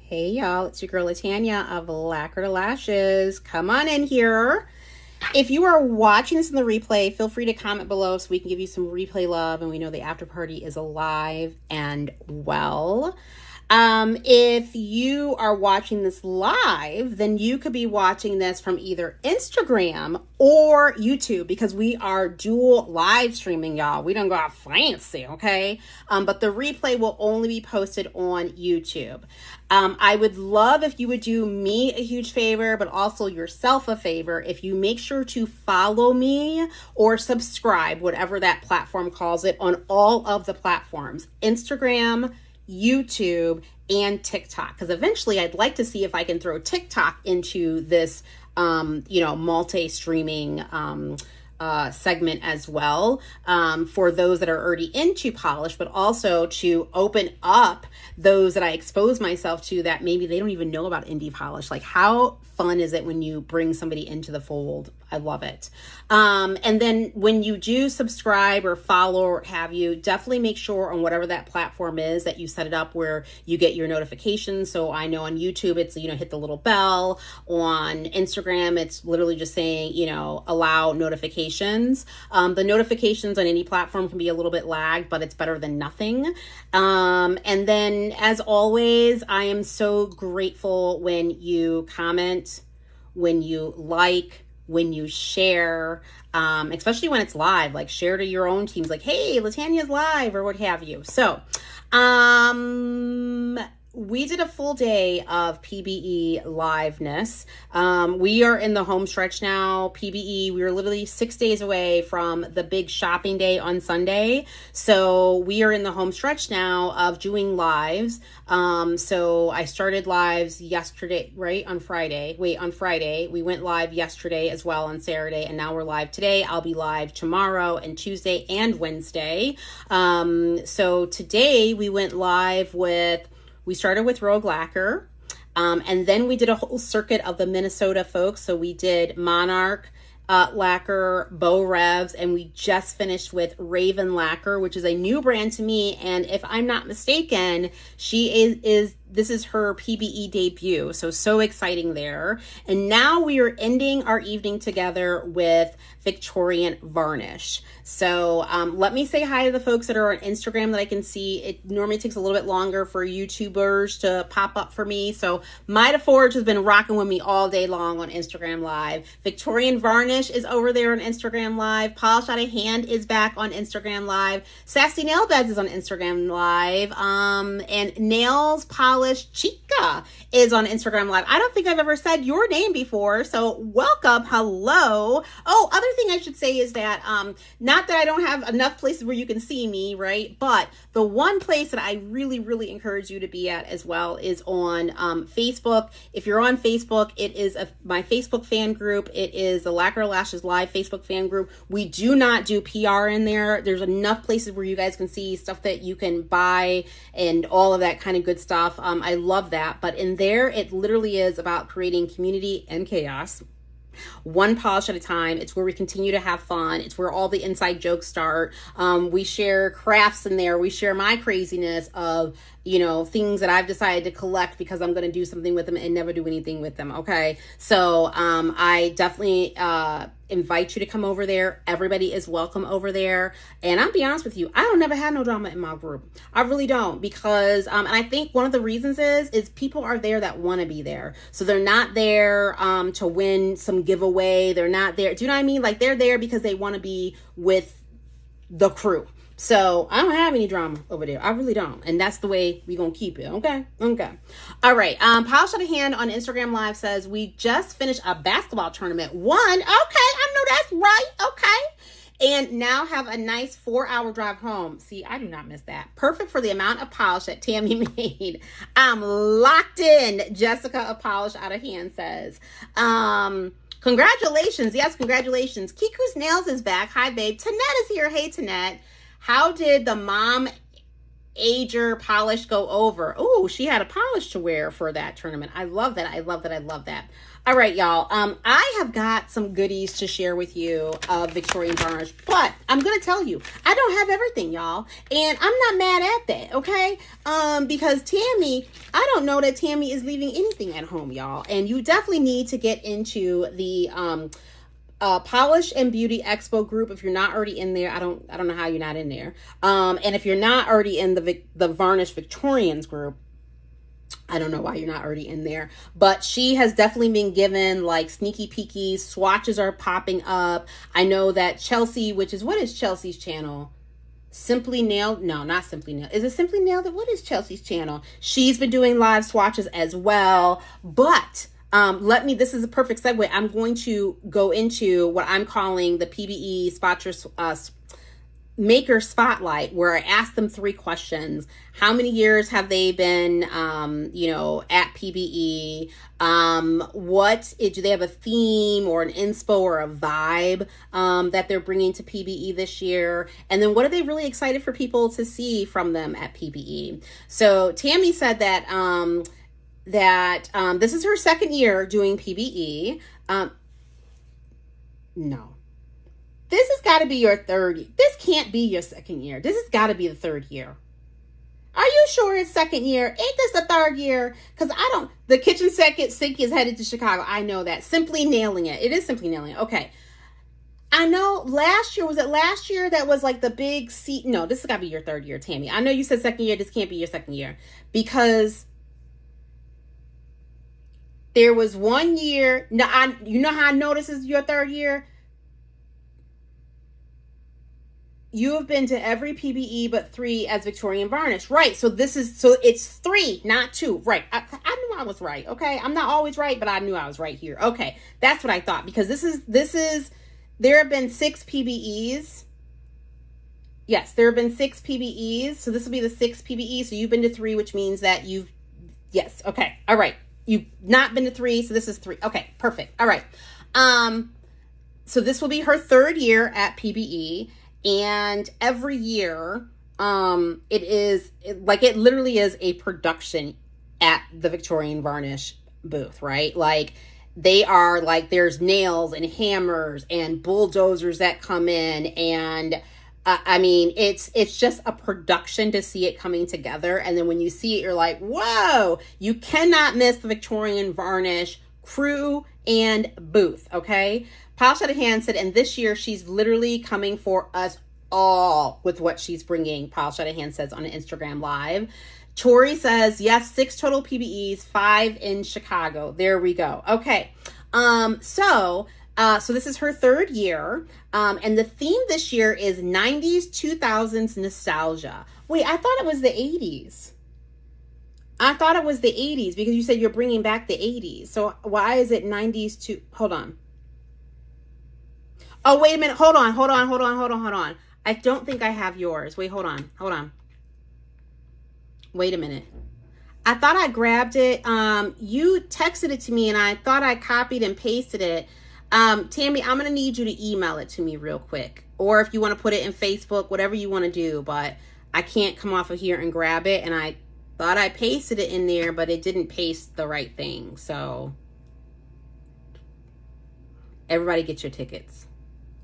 Hey y'all, it's your girl Latanya of Lacquer to Lashes. Come on in here. If you are watching this in the replay, feel free to comment below so we can give you some replay love and we know the after party is alive and well. If you are watching this live, then you could be watching this from either Instagram or YouTube because we are dual live streaming, y'all. We don't go out fancy, okay? But the replay will only be posted on YouTube. I would love if you would do me a huge favor, but also yourself a favor if you make sure to follow me or subscribe, whatever that platform calls it, on all of the platforms, Instagram, YouTube, and TikTok, because eventually I'd like to see if I can throw TikTok into this, multi-streaming segment as well, for those that are already into polish, but also to open up those that I expose myself to that maybe they don't even know about indie polish. Like, how fun is it when you bring somebody into the fold? I love it. And then when you do subscribe or follow or have you, definitely make sure on whatever that platform is that you set it up where you get your notifications. So I know on YouTube, it's, hit the little bell. On Instagram, it's literally just saying, allow notifications. The notifications on any platform can be a little bit lagged, but it's better than nothing. And then as always, I am so grateful when you comment, when you like, when you share, especially when it's live, like share to your own teams, like, hey, Latanya's live or what have you. So, we did a full day of PBE liveness. We are in the home stretch now. PBE, we are literally 6 days away from the big shopping day on Sunday. So we are in the home stretch now of doing lives. So I started lives yesterday, right? On Friday. On Friday. We went live yesterday as well on Saturday, and now we're live today. I'll be live tomorrow and Tuesday and Wednesday. So today we went live we started with Rogue Lacquer, and then we did a whole circuit of the Minnesota folks. So we did Monarch Lacquer, Beau Revs, and we just finished with Raven Lacquer, which is a new brand to me. And if I'm not mistaken, this is her PBE debut. So exciting there. And now we are ending our evening together with Victorian Varnish. So let me say hi to the folks that are on Instagram that I can see. It normally takes a little bit longer for YouTubers to pop up for me. So Mida Forge has been rocking with me all day long on Instagram Live. Victorian Varnish is over there on Instagram Live. Polish Out of Hand is back on Instagram Live. Sassy Nail Beds is on Instagram Live. And Nails Polish Chica is on Instagram Live. I don't think I've ever said your name before, so welcome. Hello. Oh, other thing I should say is that not that I don't have enough places where you can see me, right? But the one place that I really, really encourage you to be at as well is on Facebook. If you're on Facebook, it is my Facebook fan group. It is the Lacquer Lashes Live Facebook fan group. We do not do PR in there. There's enough places where you guys can see stuff that you can buy and all of that kind of good stuff. I love that. But in there, it literally is about creating community and chaos, one polish at a time. It's where we continue to have fun. It's where all the inside jokes start. We share crafts in there. We share my craziness of, things that I've decided to collect because I'm going to do something with them and never do anything with them. Okay. So, I definitely, invite you to come over there. Everybody is welcome over there. And I'll be honest with you, I don't never have no drama in my group. I really don't, because, and I think one of the reasons is people are there that want to be there. So they're not there, to win some giveaway. They're not there. Do you know what I mean? Like, they're there because they want to be with the crew. So I don't have any drama over there. I really don't. And that's the way we're going to keep it. Okay. All right. Polish Out of Hand on Instagram Live says, we just finished a basketball tournament. Won. Okay. I know that's right. Okay. And now have a nice 4-hour drive home. See, I do not miss that. Perfect for the amount of polish that Tammy made. I'm locked in, Jessica of Polish Out of Hand says. Congratulations. Yes, congratulations. Kiku's Nails is back. Hi, babe. Tanette is here. Hey, Tanette. How did the mom ager polish go over. Oh, she had a polish to wear for that tournament. I love that. I love that. I love that. All right, y'all. I have got some goodies to share with you of Victorian Varnish, but I'm going to tell you, I don't have everything, y'all. And I'm not mad at that, okay? Because Tammy, I don't know that Tammy is leaving anything at home, y'all. And you definitely need to get into the Polish and Beauty Expo group. If you're not already in there, I don't know how you're not in there. And if you're not already in the Varnish Victorians group, I don't know why you're not already in there, but she has definitely been given like sneaky peekies. Swatches are popping up. I know that Chelsea, what is Chelsea's channel? Simply Nailed? No, not Simply Nailed. Is it Simply Nailed? What is Chelsea's channel? She's been doing live swatches as well, but this is a perfect segue. I'm going to go into what I'm calling the PBE Maker Spotlight, where I ask them 3 questions. How many years have they been, at PBE? Do they have a theme or an inspo or a vibe that they're bringing to PBE this year? And then what are they really excited for people to see from them at PBE? So Tammy said that this is her 2nd year doing PBE. No. This has got to be your 3rd. This can't be your 2nd year. This has got to be the 3rd year. Are you sure it's 2nd year? Ain't this the 3rd year? Because the kitchen sink is headed to Chicago. I know that. Simply Nailing It. It is Simply Nailing It. Okay. I know was it last year that was like the big no, this has got to be your 3rd year, Tammy. I know you said 2nd year. This can't be your 2nd year. Because there was 1 year. Now, you know how I know this is your 3rd year? You have been to every PBE but 3 as Victorian Varnish. Right. So it's 3, not 2. Right. I knew I was right. Okay. I'm not always right, but I knew I was right here. Okay. That's what I thought, because there have been 6 PBEs. Yes, there have been 6 PBEs. So this will be the 6th PBE. So you've been to 3, which means that yes. Okay. All right. You've not been to 3. So this is 3. Okay. Perfect. All right. So this will be her 3rd year at PBE. And every year, it literally is a production at the Victorian Varnish booth, right? Like, they are like, there's nails and hammers and bulldozers that come in, and it's just a production to see it coming together. And then when you see it, you're like, whoa, you cannot miss the Victorian Varnish crew and booth. Okay. Polish Out of Hand said, and this year she's literally coming for us all with what she's bringing. Polish Out of Hand says on an Instagram live. Tori says, yes, 6 total PBEs, 5 in Chicago. There we go. Okay. So this is her 3rd year. And the theme this year is 90s, 2000s nostalgia. Wait, I thought it was the 80s. I thought it was the 80s because you said you're bringing back the 80s. So why is it 90s to, hold on. Oh, wait a minute. Hold on. I don't think I have yours. Wait, hold on. Wait a minute. I thought I grabbed it. You texted it to me and I thought I copied and pasted it. Tammy, I'm going to need you to email it to me real quick. Or if you want to put it in Facebook, whatever you want to do. But I can't come off of here and grab it. And I thought I pasted it in there, but it didn't paste the right thing. So everybody get your tickets.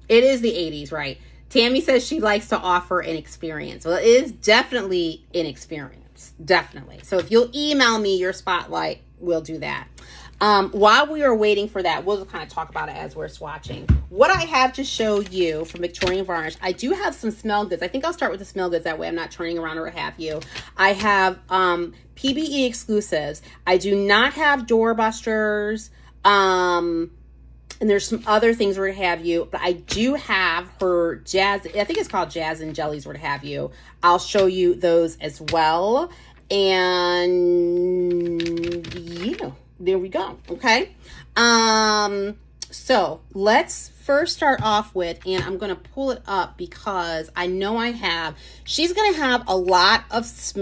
It is the 80s, right? Tammy says she likes to offer an experience. Well, it is definitely an experience. Definitely. So if you'll email me your spotlight, we'll do that. While we are waiting for that, we'll just kind of talk about it as we're swatching. What I have to show you from Victorian Varnish, I do have some smell goods. I think I'll start with the smell goods. That way I'm not turning around or what have you. I have PBE exclusives. I do not have doorbusters. And there's some other things where to have you, but I do have her jazz. I think it's called Jazz and Jellies where to have you. I'll show you those as well. And yeah, there we go. Okay. So let's first start off with, and I'm going to pull it up because I know she's going to have a lot of she's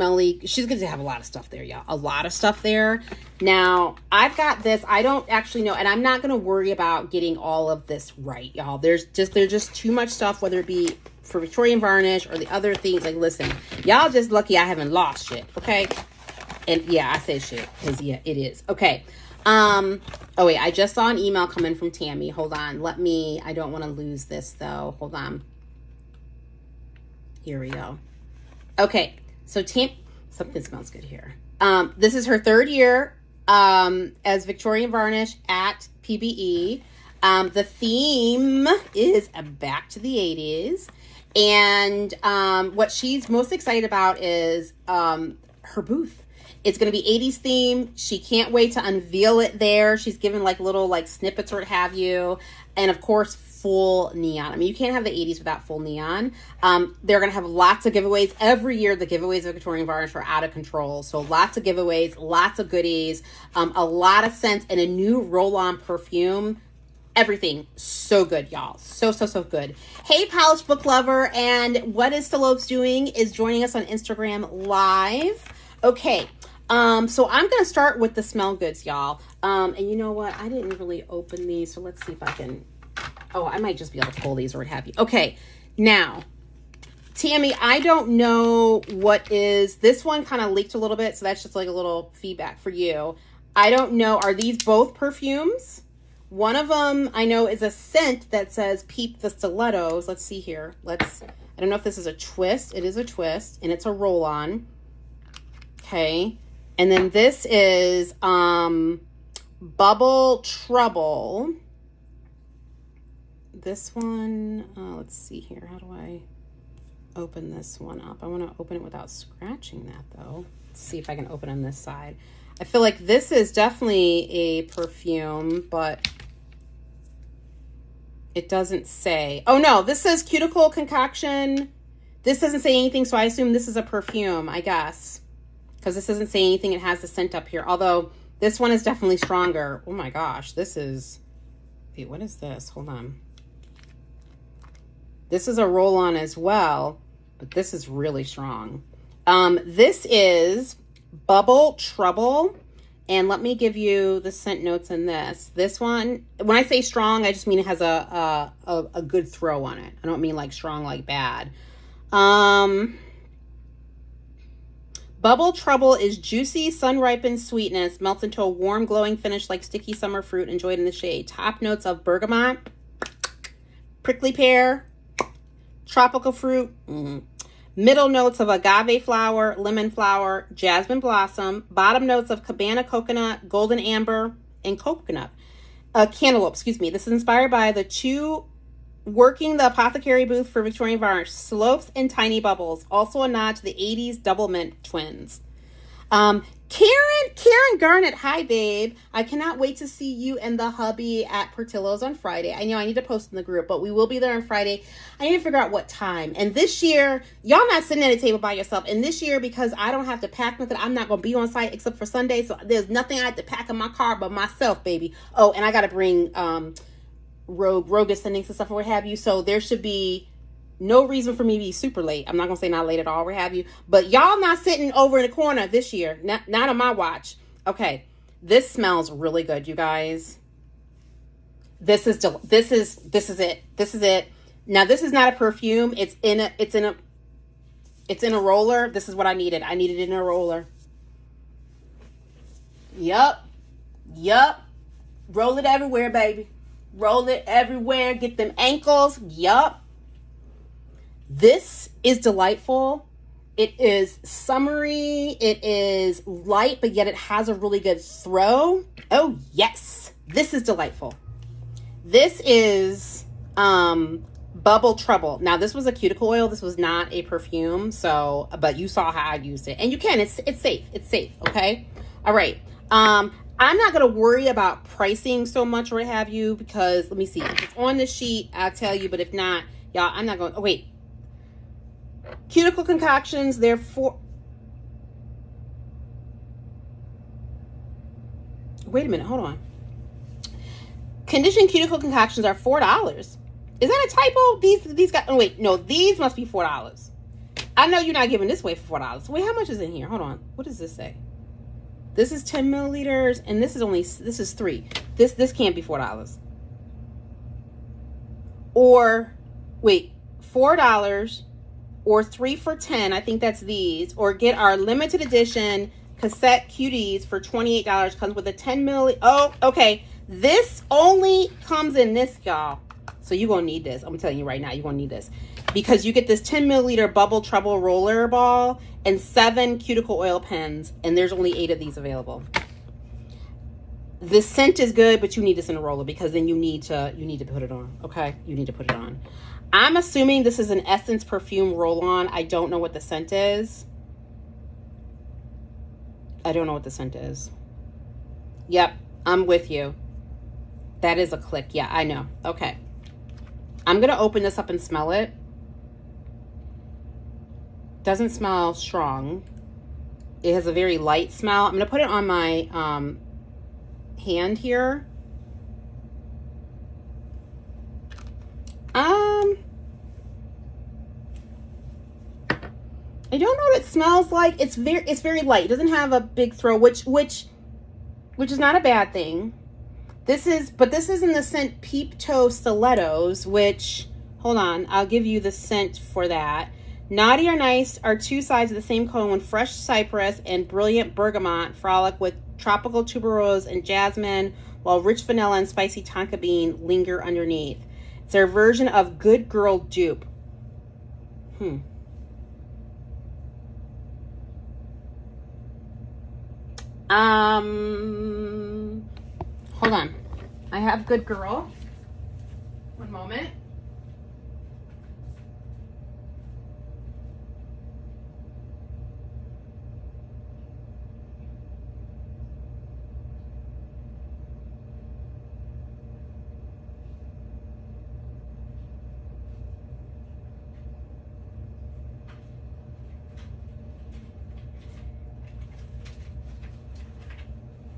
going to have a lot of stuff there, y'all. A lot of stuff there. Now, I've got this. I don't actually know, and I'm not going to worry about getting all of this right, y'all. There's just too much stuff, whether it be for Victorian Varnish or the other things. Like, listen, y'all just lucky I haven't lost shit, okay? And yeah, I said shit because yeah, it is. Okay. Oh wait, I just saw an email coming from Tammy. Hold on. I don't want to lose this though. Hold on. Here we go. Okay. So something smells good here. This is her 3rd year as Victorian Varnish at PBE. The theme is back to the 80s. And what she's most excited about is her booth. It's going to be 80s theme. She can't wait to unveil it there. She's given like little like snippets or what have you. And of course, full neon. I mean, you can't have the 80s without full neon. They're going to have lots of giveaways. Every year, the giveaways of Victorian Varnish are out of control. So lots of giveaways, lots of goodies, a lot of scents, and a new roll-on perfume. Everything so good, y'all. So good. Hey, Polished Book Lover. And what is Stelopes doing is joining us on Instagram Live. Okay. So I'm going to start with the smell goods, y'all. And you know what? I didn't really open these. So let's see if I can. Oh, I might just be able to pull these or what have you. Okay. Now, Tammy, I don't know what is. This one kind of leaked a little bit. So that's just like a little feedback for you. I don't know. Are these both perfumes? One of them I know is a scent that says Peep the Stilettos. Let's see here. I don't know if this is a twist. It is a twist and it's a roll on. Okay. And then this is Bubble Trouble. This one, let's see here. How do I open this one up? I want to open it without scratching that though. Let's see if I can open on this side. I feel like this is definitely a perfume, but it doesn't say. Oh no, this says Cuticle Concoction. This doesn't say anything, so I assume this is a perfume, I guess. Because this doesn't say anything. It has the scent up here. Although, this one is definitely stronger. Oh my gosh, this is... Wait, what is this? Hold on. This is a roll-on as well, but this is really strong. This is Bubble Trouble. And let me give you the scent notes in this. This one, when I say strong, I just mean it has a good throw on it. I don't mean like strong, like bad. Bubble Trouble is juicy, sun-ripened sweetness, melts into a warm, glowing finish like sticky summer fruit enjoyed in the shade. Top notes of bergamot, prickly pear, tropical fruit, middle notes of agave flower, lemon flower, jasmine blossom, bottom notes of cabana coconut, golden amber, and cantaloupe, excuse me. This is inspired by the two working the apothecary booth for Victorian Varnish, Slopes and Tiny Bubbles. Also a nod to the 80s Double Mint twins. Karen Garnett, hi babe. I cannot wait to see you and the hubby at Portillo's on Friday. I know I need to post in the group, but we will be there on Friday. I need to figure out what time. And this year, y'all not sitting at a table by yourself. And this year, because I don't have to pack nothing, I'm not going to be on site except for Sunday. So there's nothing I have to pack in my car but myself, baby. Oh, and I got to bring Rogue is sending some stuff or what have you. So there should be no reason for me to be super late. I'm not going to say not late at all, what have you. But y'all not sitting over in the corner this year. Not on my watch. Okay. This smells really good, you guys. This is it. This is it. Now, this is not a perfume. It's in a roller. This is what I needed. I needed it in a roller. Yup. Roll it everywhere, baby. Roll it everywhere. Get them ankles. Yup. This is delightful. It is summery. It is light, but yet it has a really good throw. Oh, yes. This is delightful. This is Bubble Trouble. Now, this was a cuticle oil. This was not a perfume. So, but you saw how I used it. And you can. It's safe. It's safe. Okay? All right. I'm not going to worry about pricing so much or what have you because, let me see. If it's on the sheet, I'll tell you. But if not, y'all, I'm not going. Oh, wait. Cuticle concoctions, they're wait a minute, hold on. Conditioned cuticle concoctions are $4. Is that a typo? These got, oh wait, no, these must be $4. I know you're not giving this away for $4. Wait, how much is in here? Hold on. What does this say? This is 10 milliliters, and this is 3. This can't be $4. Or, wait, $4 or 3 for $10. I think that's these. Or get our limited edition cassette cuties for $28. Comes with a 10 milli. Oh, okay. This only comes in this, y'all. So you're going to need this. I'm telling you right now, you're going to need this. Because you get this 10 milliliter bubble trouble roller ball and 7 cuticle oil pens. And there's only 8 of these available. The scent is good, but you need this in a roller because then you need to put it on. Okay? You need to put it on. I'm assuming this is an Essence perfume roll-on. I don't know what the scent is. I don't know what the scent is. Yep, I'm with you. That is a click. Yeah, I know. Okay. I'm going to open this up and smell it. Doesn't smell strong. It has a very light smell. I'm going to put it on my hand here. I don't know what it smells like. It's very light. It doesn't have a big throw, which is not a bad thing. This is in the scent Peep Toe Stilettos, which, hold on, I'll give you the scent for that. Naughty or Nice are 2 sides of the same coin when fresh cypress and brilliant bergamot frolic with tropical tuberose and jasmine, while rich vanilla and spicy tonka bean linger underneath. It's their version of Good Girl dupe. Hold on. I have Good Girl. One moment.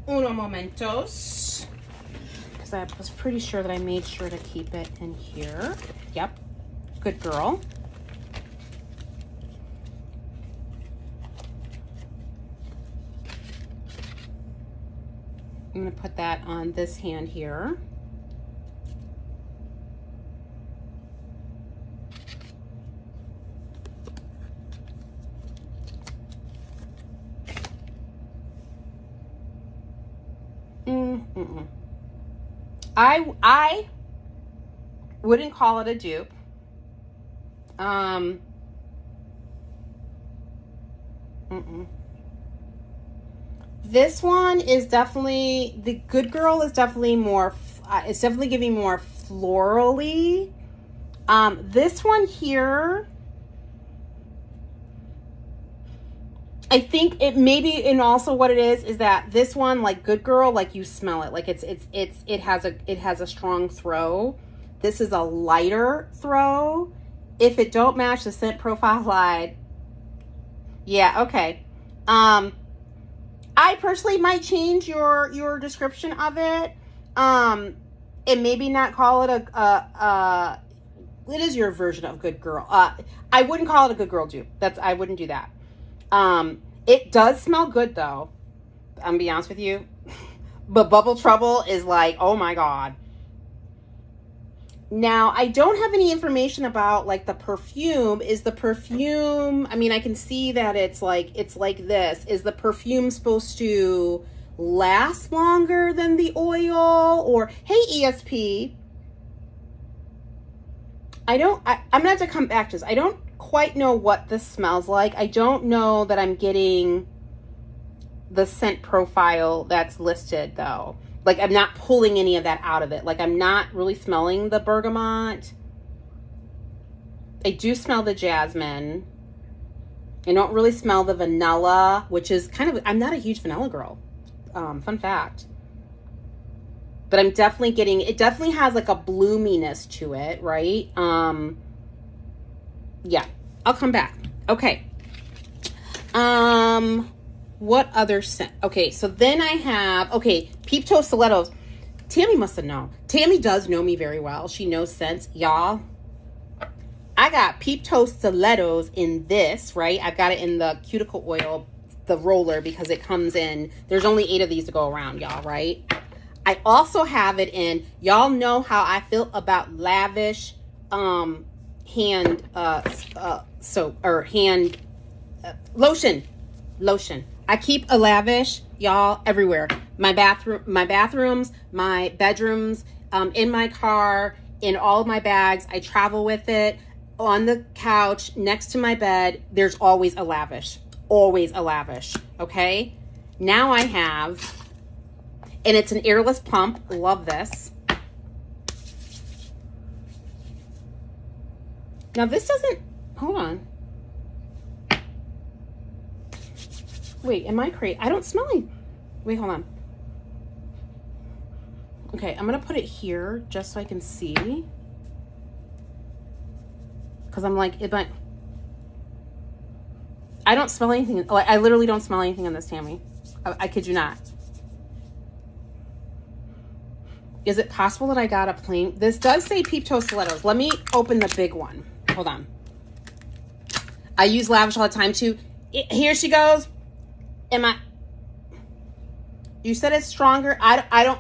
Uno momentos. Because I was pretty sure that I made sure to keep it in here. Yep. Good Girl. I'm going to put that on this hand here. I wouldn't call it a dupe. This one is definitely, the Good Girl is definitely more, it's definitely giving more florally. This one here, I think it maybe, and also what it is that this one, like Good Girl, like you smell it, like it has a strong throw. This is a lighter throw. If it don't match the scent profile slide, yeah, okay. I personally might change your description of it, and maybe not call it it is your version of Good Girl. I wouldn't call it a Good Girl dupe. I wouldn't do that. It does smell good though. I'm gonna be honest with you. But Bubble Trouble is like, oh my God. Now, I don't have any information about like the perfume. Is the perfume, I mean, I can see that it's like this. Is the perfume supposed to last longer than the oil? Or, hey, ESP. I'm gonna have to come back to this. I don't quite know what this smells like. I don't know that I'm getting the scent profile that's listed though. Like I'm not pulling any of that out of it. Like I'm not really smelling the bergamot. I do smell the jasmine. I don't really smell the vanilla, which is kind of, I'm not a huge vanilla girl. Fun fact. But I'm definitely getting, it definitely has like a bloominess to it, right? Yeah, I'll come back. Okay. What other scent? Okay, so then I have, okay, Peep Toe Stilettos. Tammy must have known. Tammy does know me very well. She knows scents. Y'all, I got Peep Toe Stilettos in this, right? I've got it in the cuticle oil, the roller, because it comes in, there's only 8 of these to go around, y'all, right? I also have it in, y'all know how I feel about Lavish hand soap or hand lotion. I keep a Lavish, y'all, everywhere. My bathrooms, my bedrooms, in my car, in all of my bags. I travel with it on the couch next to my bed. There's always a Lavish. Always a Lavish. Okay. Now I have, and it's an airless pump. Love this. Now this doesn't, hold on. Wait, am I crazy? I don't smell it. Wait, hold on. Okay, I'm going to put it here just so I can see. Because I'm like, I don't smell anything. Like, I literally don't smell anything on this, Tammy. I kid you not. Is it possible that I got a plain? This does say Peep Toe Stilettos. Let me open the big one. Hold on. I use Lavish all the time too. Here she goes. You said it's stronger. I don't,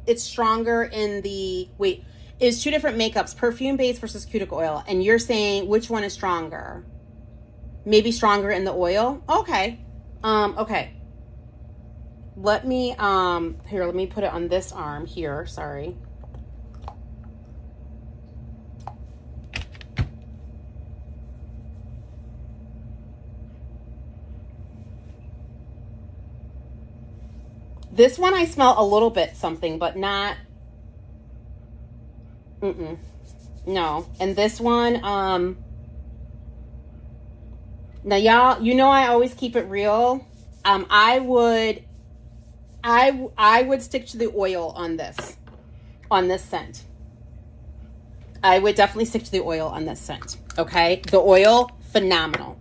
it's stronger in the, wait, it's two different makeups, perfume base versus cuticle oil. And you're saying which one is stronger? Maybe stronger in the oil? Okay. Okay. Let me, here, let me put it on this arm here. Sorry. This one I smell a little bit something, but not, no. And this one, now y'all, you know I always keep it real. I would stick to the oil on this scent. I would definitely stick to the oil on this scent. Okay, the oil, phenomenal.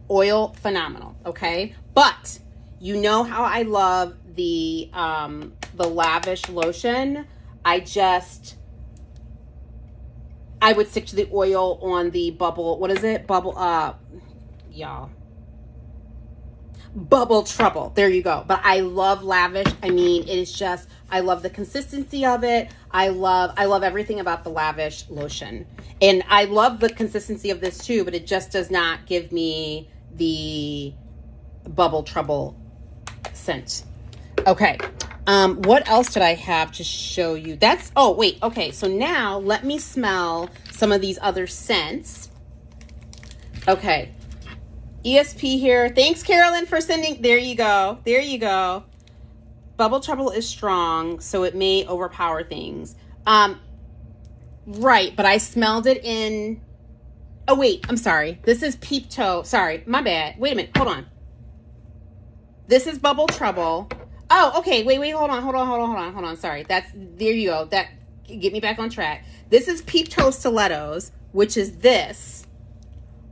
Okay, but you know how I love the Lavish lotion. I would stick to the oil on the bubble. What is it? Y'all. Bubble Trouble. There you go. But I love Lavish. I mean, it is just, I love the consistency of it. I love everything about the Lavish lotion. And I love the consistency of this too, but it just does not give me the Bubble Trouble scent. Okay. What else did I have to show you? Oh, wait. Okay. So now let me smell some of these other scents. Okay. ESP here. Thanks, Carolyn, for sending. There you go. There you go. Bubble Trouble is strong, so it may overpower things. Right, but I smelled it in. Oh, wait. I'm sorry. This is Peep Toe. Sorry. My bad. Wait a minute. Hold on. This is Bubble Trouble. Oh, okay. Wait. Hold on. Sorry. There you go. Get me back on track. This is Peep Toe Stilettos, which is this,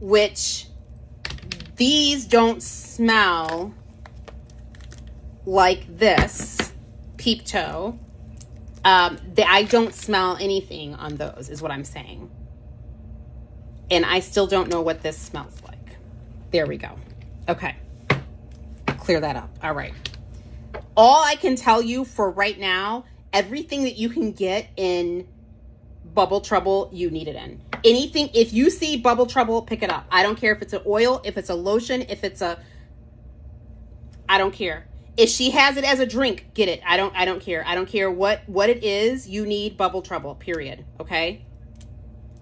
which these don't smell like this Peep Toe. I don't smell anything on those, is what I'm saying. And I still don't know what this smells like. There we go. Okay. Clear that up. All right. All I can tell you for right now, everything that you can get in Bubble Trouble, you need it in. Anything, if you see Bubble Trouble, pick it up. I don't care if it's an oil, if it's a lotion, if it's I don't care. If she has it as a drink, get it. I don't care. I don't care what it is. You need Bubble Trouble, period. Okay.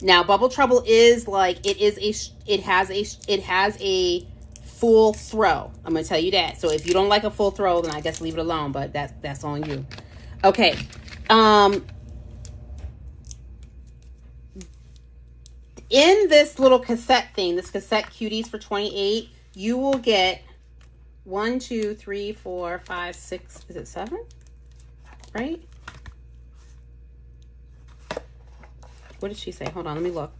Now, Bubble Trouble is like, it has a full throw. I'm going to tell you that. So if you don't like a full throw, then I guess leave it alone, but that's on you. Okay. In this little cassette thing, this cassette cuties for $28, you will get 1, 2, 3, 4, 5, 6, is it 7? Right? What did she say? Hold on, let me look.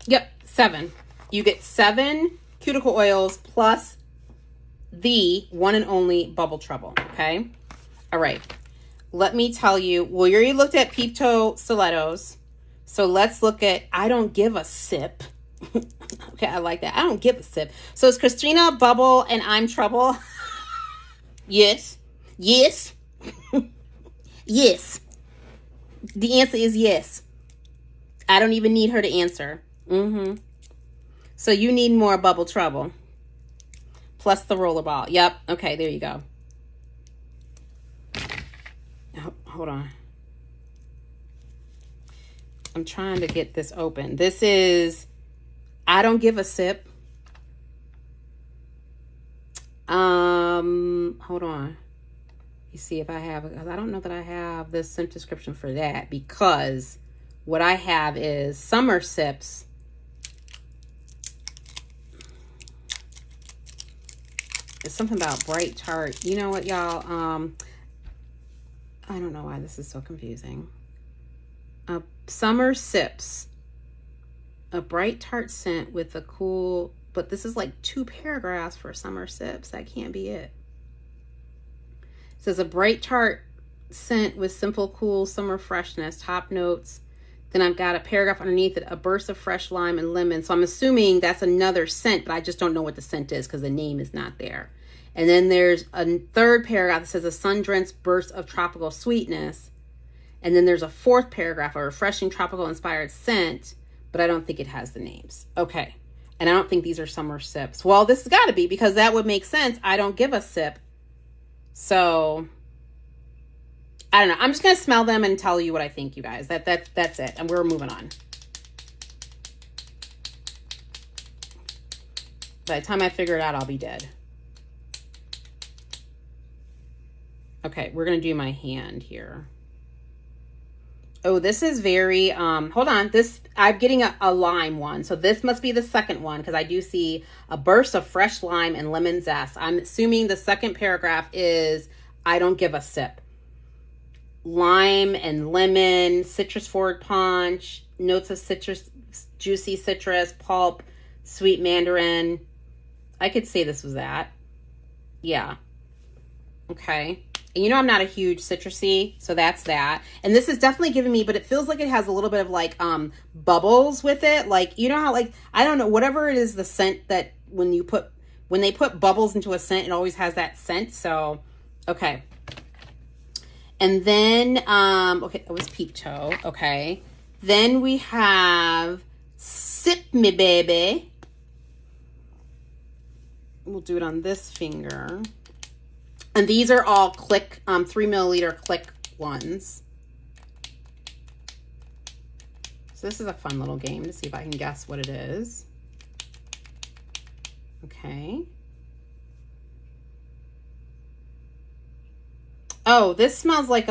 Yep, 7. You get 7 cuticle oils plus the one and only Bubble Trouble, okay? All right. Let me tell you, well, you already looked at Peep Toe Stilettos. So let's look at I Don't Give a Sip. Okay, I like that. I don't give a sip. So it's Christina, Bubble, and I'm Trouble. Yes. Yes. Yes. The answer is yes. I don't even need her to answer. So you need more Bubble Trouble. Plus the rollerball. Yep. Okay, there you go. Hold on. I'm trying to get this open. This is I Don't Give a Sip. Hold on. You see if I have, I don't know that I have this scent description for that, because what I have is Summer Sips. It's something about bright tart. You know what, y'all? I don't know why this is so confusing. Summer Sips. A bright tart scent with a cool, but this is like 2 paragraphs for Summer Sips. That can't be it. It says a bright tart scent with simple, cool summer freshness, top notes. Then I've got a paragraph underneath it, a burst of fresh lime and lemon. So I'm assuming that's another scent, but I just don't know what the scent is because the name is not there. And then there's a 3rd paragraph that says a sun-drenched burst of tropical sweetness. And then there's a 4th paragraph, a refreshing tropical inspired scent, but I don't think it has the names. Okay. And I don't think these are Summer Sips. Well, this has got to be, because that would make sense. I don't give a sip. So I don't know. I'm just going to smell them and tell you what I think, you guys. That's it. And we're moving on. By the time I figure it out, I'll be dead. Okay, we're going to do my hand here. Oh, this is very, hold on. This, I'm getting a lime one. So this must be the second one, because I do see a burst of fresh lime and lemon zest. I'm assuming the second paragraph is I don't give a sip. Lime and lemon, citrus forward punch, notes of citrus, juicy citrus, pulp, sweet mandarin. I could say this was that. Yeah. Okay. And you know I'm not a huge citrusy, so that's that. And this is definitely giving me, but it feels like it has a little bit of like bubbles with it. Like, you know how, like, I don't know, whatever it is, the scent that when they put bubbles into a scent, it always has that scent. So, okay. And then, okay, that was Peep Toe. Okay. Then we have Sip Me Baby. We'll do it on this finger. And these are all click, 3 milliliter click ones. So this is a fun little game to see if I can guess what it is. Okay. Oh, this smells like,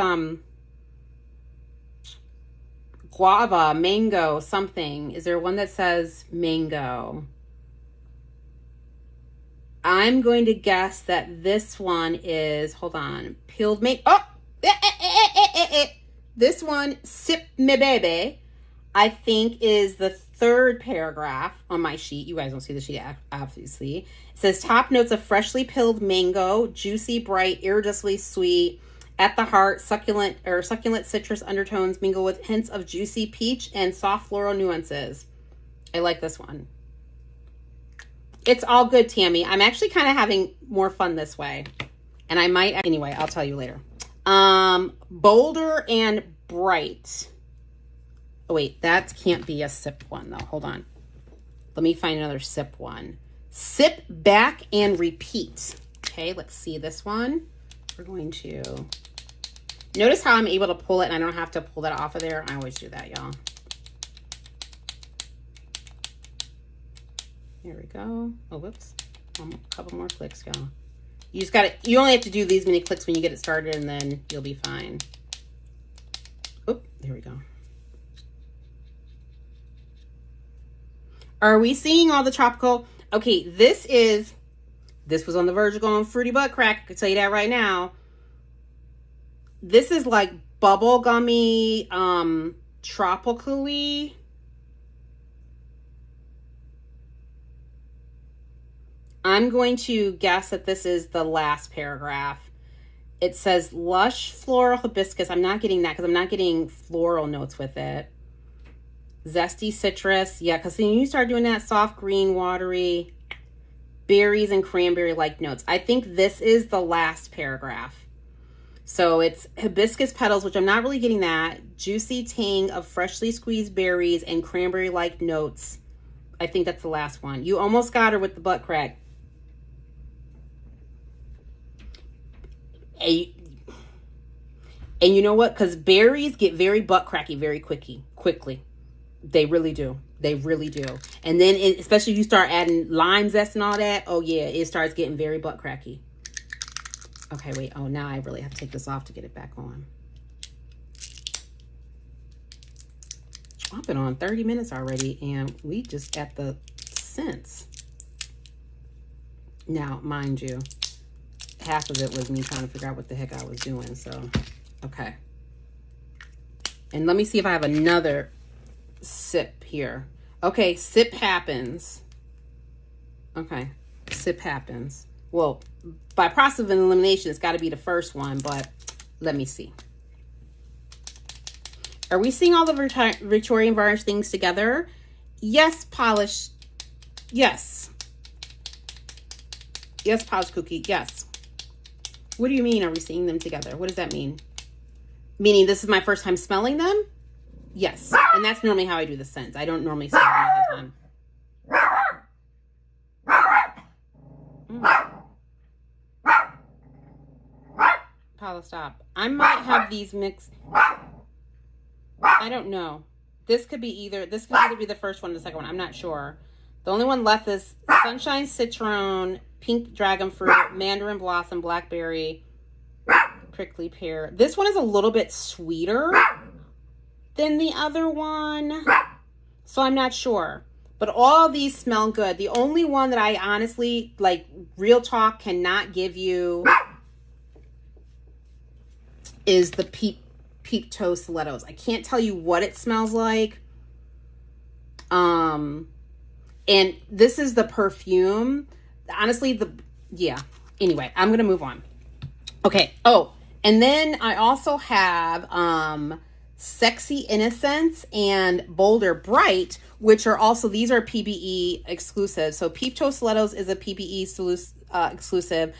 guava, mango, something. Is there one that says mango? I'm going to guess that this one is, hold on, peeled mango. Oh, this one, Sip Me Baby, I think is the 3rd paragraph on my sheet. You guys don't see the sheet, obviously. It says top notes of freshly peeled mango, juicy, bright, irresistibly sweet, at the heart, succulent citrus undertones mingle with hints of juicy peach and soft floral nuances. I like this one. It's all good, Tammy. I'm actually kind of having more fun this way. And I might, anyway, I'll tell you later. Bolder and bright. Oh, wait, that can't be a sip one, though. Hold on. Let me find another sip one. Sip back and repeat. Okay, let's see this one. We're going to, notice how I'm able to pull it and I don't have to pull that off of there. I always do that, y'all. Here we go. Oh, whoops. A couple more clicks, y'all. You just got to, you only have to do these many clicks when you get it started, and then you'll be fine. Oop, there we go. Are we seeing all the tropical? Okay, this was on the verge of going fruity butt crack. I can tell you that right now. This is like bubblegummy, tropically. I'm going to guess that this is the last paragraph. It says lush floral hibiscus. I'm not getting that because I'm not getting floral notes with it. Zesty citrus. Yeah, because then you start doing that soft green, watery, berries and cranberry-like notes. I think this is the last paragraph. So it's hibiscus petals, which I'm not really getting that. Juicy tang of freshly squeezed berries and cranberry-like notes. I think that's the last one. You almost got her with the butt crack. And you know what? Because berries get very butt cracky very quickly. They really do. They really do. And then, especially if you start adding lime zest and all that, oh yeah, it starts getting very butt cracky. Okay, wait. Oh, now I really have to take this off to get it back on. I've been on 30 minutes already, and we just got the scents. Now, mind you, half of it was me trying to figure out what the heck I was doing. So, okay. And let me see if I have another sip here. Okay, sip happens. Okay, sip happens. Well, by process of elimination, it's got to be the first one, but let me see. Are we seeing all the Victorian varnish things together? Yes, polish. Yes. Yes, polish cookie. Yes. What do you mean, are we seeing them together? What does that mean? Meaning this is my first time smelling them? Yes. And that's normally how I do the scents. I don't normally smell them all the time. Paula, stop. I might have these mixed. I don't know. This could either be the first one or the second one. I'm not sure. The only one left is Sunshine Citron, Pink Dragon Fruit, Mandarin Blossom, Blackberry, Prickly Pear. This one is a little bit sweeter than the other one, so I'm not sure. But all of these smell good. The only one that I honestly, like, real talk, cannot give you is the Peep Toe Stilettos. I can't tell you what it smells like. And this is the perfume. Honestly, Anyway, I'm going to move on. Okay. Oh, and then I also have Sexy Innocence and Bolder Bright, which are also, these are PBE exclusive. So Peep Toe Stilettos is a PBE exclusive.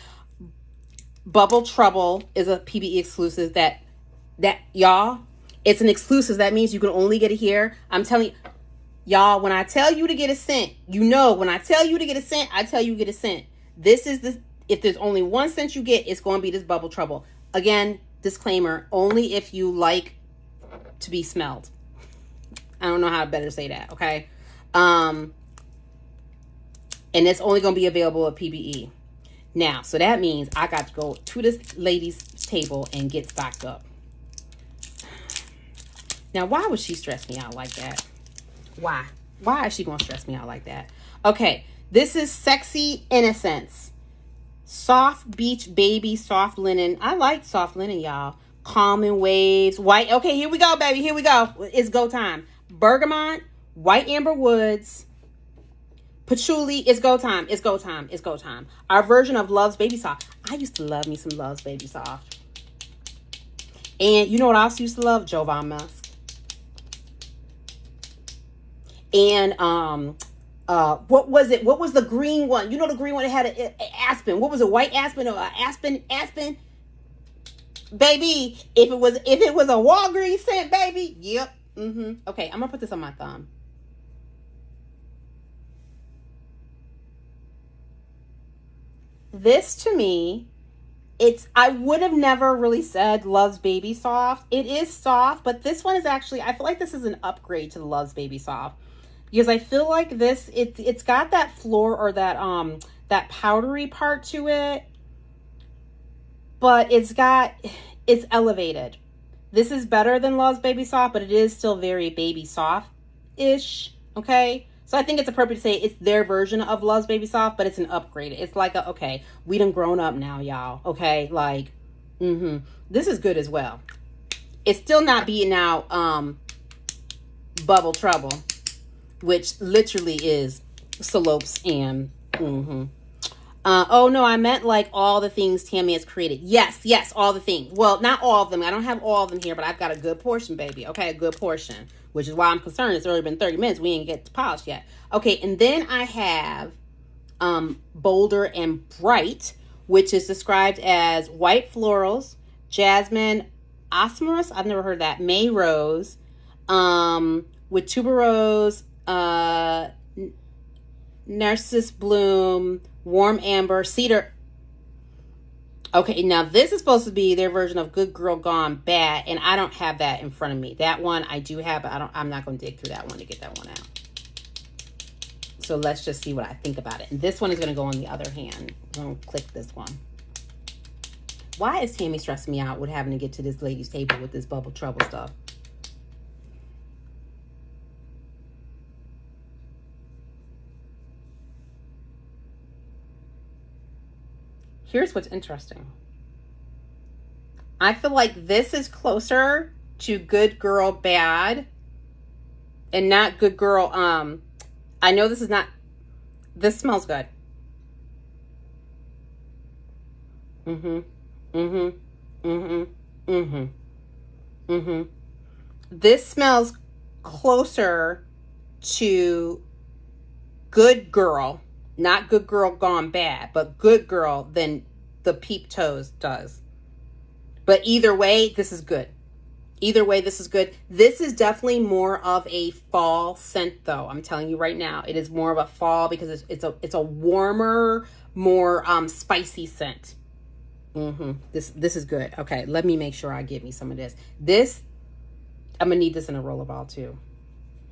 Bubble Trouble is a PBE exclusive. That y'all, it's an exclusive. That means you can only get it here. I'm telling you, y'all, when I tell you to get a scent, you know, when I tell you to get a scent, I tell you to get a scent. This is this. If there's only one scent you get, it's going to be this Bubble Trouble. Again, disclaimer, only if you like to be smelled. I don't know how to better say that. Okay. And it's only going to be available at PBE. Now, so that means I got to go to this lady's table and get stocked up. Now, why would she stress me out like that? Why? Why is she going to stress me out like that? Okay, this is Sexy Innocence. Soft Beach Baby Soft Linen. I like soft linen, y'all. Calming Waves. White. Okay, here we go, baby. Here we go. It's go time. Bergamot. White Amber Woods. Patchouli. It's go time. It's go time. It's go time. Our version of Love's Baby Soft. I used to love me some Love's Baby Soft. And you know what else I used to love? Jovan Musk. And what was it? What was the green one? You know the green one that had an aspen. What was it? White aspen or aspen? Baby, if it was a Walgreens scent, baby. Yep. Okay, I'm gonna put this on my thumb. This to me, I would have never really said Love's Baby Soft. It is soft, but this one is actually, I feel like this is an upgrade to the Love's Baby Soft. Because I feel like this, it's got that floor or that powdery part to it, but it's elevated. This is better than Love's Baby Soft, but it is still very baby soft-ish, okay? So I think it's appropriate to say it's their version of Love's Baby Soft, but it's an upgrade. It's like, okay, we done grown up now, y'all, okay? Like, this is good as well. It's still not beating out Bubble Trouble, which literally is Salopes and oh no, I meant like all the things Tammy has created. Yes, all the things. Well, not all of them. I don't have all of them here, but I've got a good portion, baby. Okay, a good portion, which is why I'm concerned. It's already been 30 minutes. We ain't get to polish yet. Okay, and then I have Bolder and Bright, which is described as white florals, jasmine, osmorus, I've never heard of that, May rose, with tuberose, narcissus bloom, warm amber, cedar. Okay, now this is supposed to be their version of Good Girl Gone Bad, and I don't have that in front of me. That one I do have, but I'm not going to dig through that one to get that one out. So let's just see what I think about it. And this one is going to go on the other hand. I'm going to click this one. Why is Tammy stressing me out with having to get to this lady's table with this bubble trouble stuff? Here's what's interesting. I feel like this is closer to Good Girl Bad and not Good Girl. I know this is not, this smells good. This smells closer to Good Girl. Not Good Girl Gone Bad, but Good Girl than the Peep Toes does. But either way, this is good. Either way, this is good. This is definitely more of a fall scent, though. I'm telling you right now, it is more of a fall because it's a warmer, more spicy scent. This is good. Okay, let me make sure I get me some of this. This, I'm gonna need this in a rollerball too.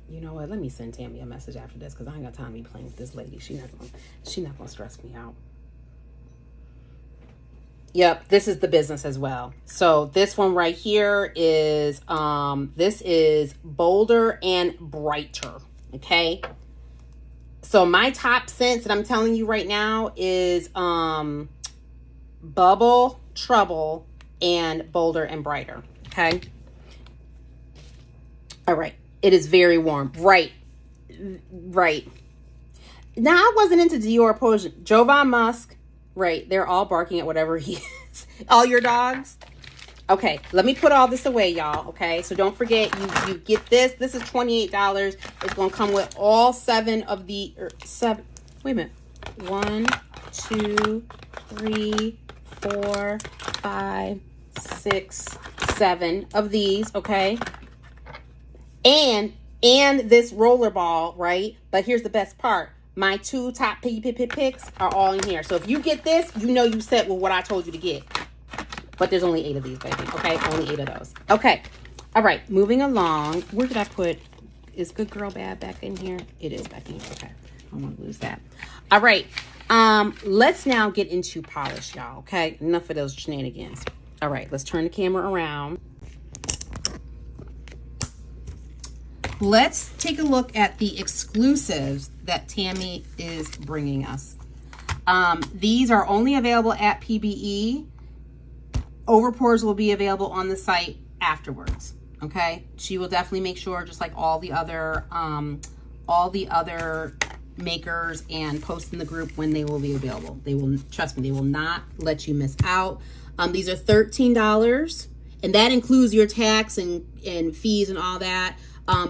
You know what? Let me send Tammy a message after this because I ain't got time to be playing with this lady. She not gonna stress me out. Yep, this is the business as well. So this one right here is this is Bolder and Brighter. Okay. So my top scents that I'm telling you right now is Bubble, Trouble, and Bolder and Brighter. Okay. All right. It is very warm. Right. Now, I wasn't into Dior Potion. Jovan Musk. Right. They're all barking at whatever he is. All your dogs. Okay. Let me put all this away, y'all. Okay. So don't forget, you get this. This is $28. It's going to come with all 7 of the... seven. Wait a minute. 1, 2, 3, 4, 5, 6, 7 of these. Okay. And this roller ball, right? But here's the best part. My 2 top picks are all in here. So if you get this, you know you set with what I told you to get. But there's only 8 of these, baby. Okay? Only 8 of those. Okay. All right. Moving along. Where did I put... Is Good Girl Bad back in here? It is back in here. Okay. I don't want to lose that. All right. Let's now get into polish, y'all. Okay? Enough of those shenanigans. All right. Let's turn the camera around. Let's take a look at the exclusives that Tammy is bringing us. These are only available at PBE. Overpours will be available on the site afterwards. Okay, she will definitely make sure, just like all the other makers, and post in the group when they will be available. They will, trust me, they will not let you miss out. These are $13, and that includes your tax and fees and all that.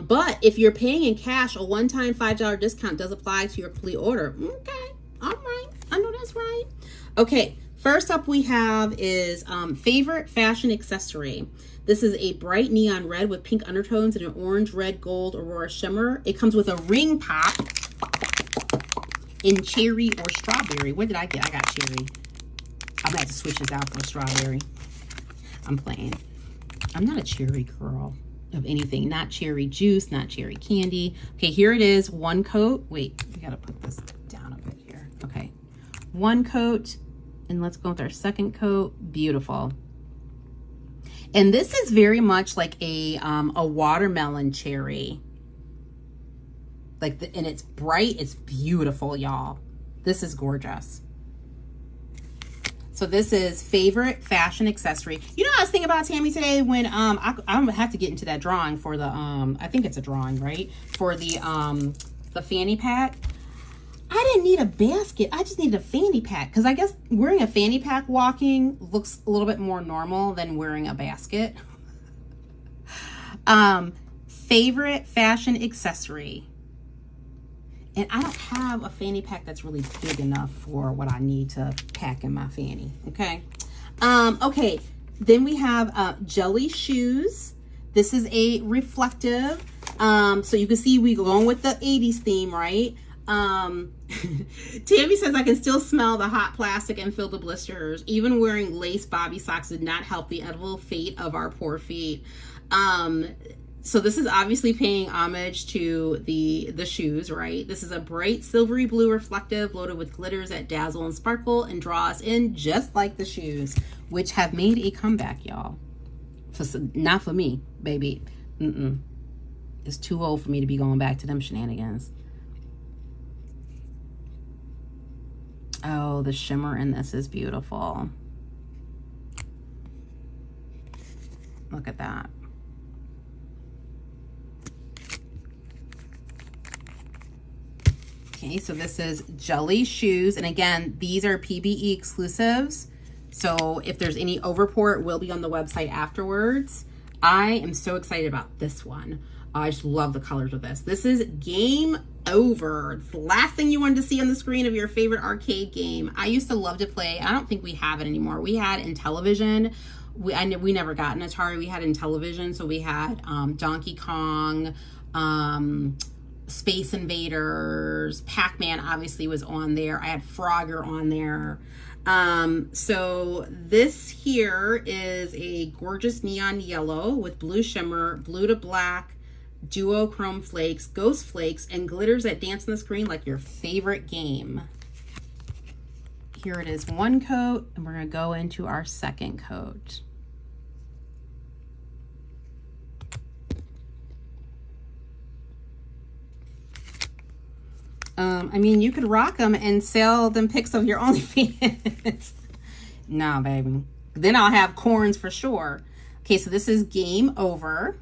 But if you're paying in cash, a one-time $5 discount does apply to your complete order. Okay, all right. I know that's right. Okay, first up we have is Favorite Fashion Accessory. This is a bright neon red with pink undertones and an orange, red, gold, aurora shimmer. It comes with a ring pop in cherry or strawberry. What did I get? I got cherry. I'm going to have to switch this out for strawberry. I'm playing. I'm not a cherry girl of anything. Not cherry juice, not cherry candy. Okay, here it is. 1 coat. Wait, we got to put this down a bit here. Okay. 1 coat. And let's go with our 2nd coat. Beautiful. And this is very much like a watermelon cherry. And it's bright. It's beautiful, y'all. This is gorgeous. So this is Favorite Fashion Accessory. You know, I was thinking about Tammy today when I'm gonna have to get into that drawing for the I think it's a drawing, right? For the fanny pack. I didn't need a basket. I just needed a fanny pack, because I guess wearing a fanny pack walking looks a little bit more normal than wearing a basket. Favorite Fashion Accessory. And I don't have a fanny pack that's really big enough for what I need to pack in my fanny. Okay. Okay. Then we have jelly shoes. This is a reflective. So you can see we going with the 80s theme, right? Tammy says, I can still smell the hot plastic and feel the blisters. Even wearing lace bobby socks did not help the inevitable fate of our poor feet. So this is obviously paying homage to the shoes, right? This is a bright silvery blue reflective loaded with glitters that dazzle and sparkle and draw us in just like the shoes, which have made a comeback, y'all. Not for me, baby. It's too old for me to be going back to them shenanigans. Oh, the shimmer in this is beautiful. Look at that. Okay, so this is jelly shoes. And again, these are PBE exclusives. So if there's any overpour, it will be on the website afterwards. I am so excited about this one. I just love the colors of this. This is Game Over. It's the last thing you wanted to see on the screen of your favorite arcade game. I used to love to play. I don't think we have it anymore. We had in television. We never got an Atari. We had in television. So we had Donkey Kong, Space Invaders, Pac-Man obviously was on there. I had Frogger on there. So this here is a gorgeous neon yellow with blue shimmer, blue to black, duochrome flakes, ghost flakes, and glitters that dance on the screen like your favorite game. Here it is, one coat, and we're going to go into our second coat. I mean, you could rock them and sell them pics of your OnlyFans. Nah, baby. Then I'll have corns for sure. Okay, so this is Game Over.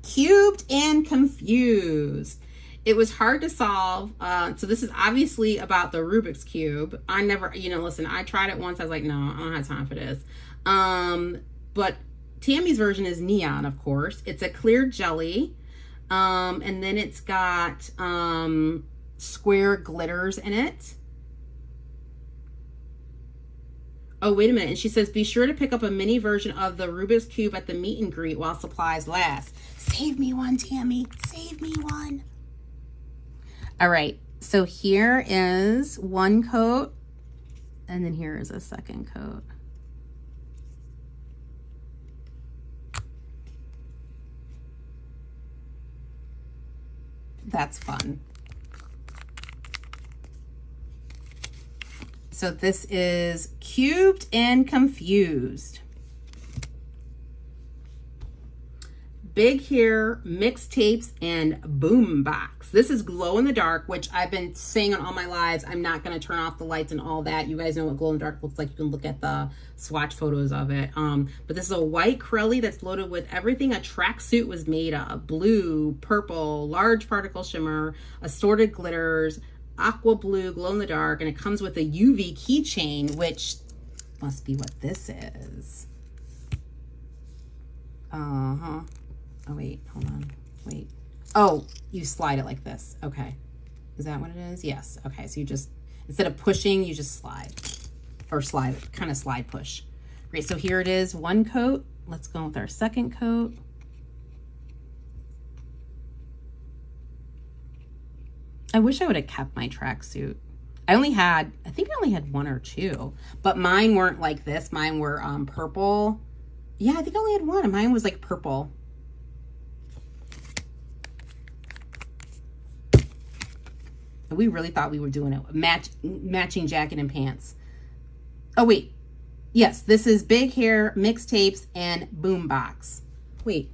Cubed and Confused. It was hard to solve. So this is obviously about the Rubik's Cube. I never, listen, I tried it once. I was like, no, I don't have time for this. But Tammy's version is neon, of course. It's a clear jelly. And then it's got square glitters in it. Oh, wait a minute. And she says, be sure to pick up a mini version of the Rubik's Cube at the meet and greet while supplies last. Save me one, Tammy. Save me one. All right. So here is one coat. And then here is a second coat. That's fun. So this is Cubed and Confused. Big Hair, Mixtapes, and Boombox. This is glow in the dark, which I've been saying on all my lives. I'm not going to turn off the lights and all that. You guys know what glow in the dark looks like. You can look at the swatch photos of it. But this is a white Crelly that's loaded with everything a tracksuit was made of. Blue, purple, large particle shimmer, assorted glitters, aqua blue, glow in the dark, and it comes with a UV keychain, which must be what this is. Oh, wait, hold on, wait. Oh, you slide it like this. Okay. Is that what it is? Yes. Okay, so you just, instead of pushing, you just slide. Or slide, kind of slide push. Great, so here it is, one coat. Let's go with our second coat. I wish I would have kept my tracksuit. I think I only had one or two. But mine weren't like this. Mine were purple. Yeah, I think I only had one. And mine was like purple. We really thought we were doing it. Matching jacket and pants. Oh, wait. Yes, this is Big Hair, Mixtapes, and Boombox. Wait.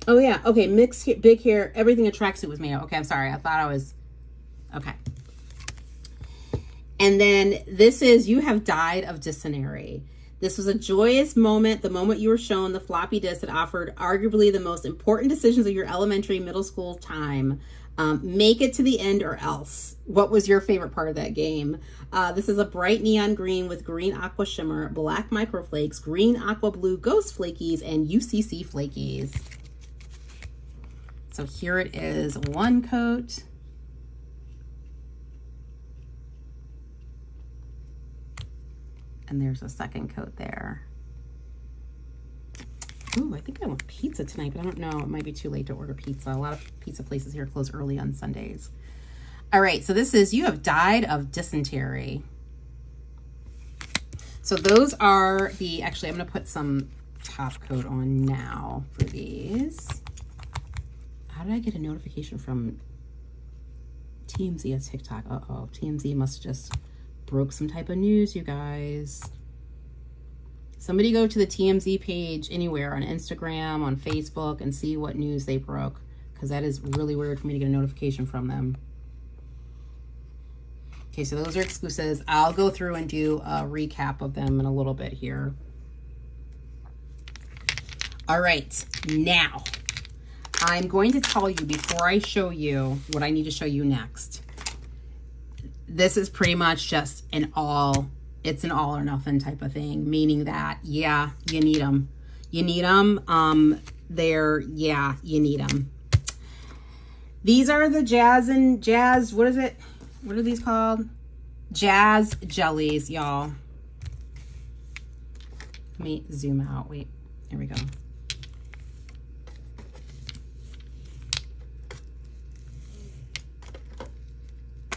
Oh, yeah. Okay, Big Hair, everything a tracksuit was made of. Okay, I'm sorry. I thought I was... Okay. And then this is You Have Died of Dysentery. This was a joyous moment, the moment you were shown the floppy disk that offered arguably the most important decisions of your elementary, middle school time. Make it to the end or else. What was your favorite part of that game? This is a bright neon green with green aqua shimmer, black microflakes, green aqua blue ghost flakies, and UCC flakies. So here it is, one coat. And there's a second coat there. Ooh, I think I want pizza tonight, but I don't know. It might be too late to order pizza. A lot of pizza places here close early on Sundays. All right, so this is, you have died of dysentery. So those are the, actually, I'm going to put some top coat on now for these. How did I get a notification from TMZ at TikTok? Uh-oh, TMZ must just broke some type of news, you guys. Somebody go to the TMZ page anywhere on Instagram, on Facebook, and see what news they broke, because that is really weird for me to get a notification from them. Okay, so those are exclusives. I'll go through and do a recap of them in a little bit here. All right, now I'm going to tell you before I show you what I need to show you next. This is pretty much just it's an all or nothing type of thing, meaning that, yeah, you need them. You need them. You need them. These are the Jazz, what is it? What are these called? Jazz jellies, y'all. Let me zoom out. Wait, here we go.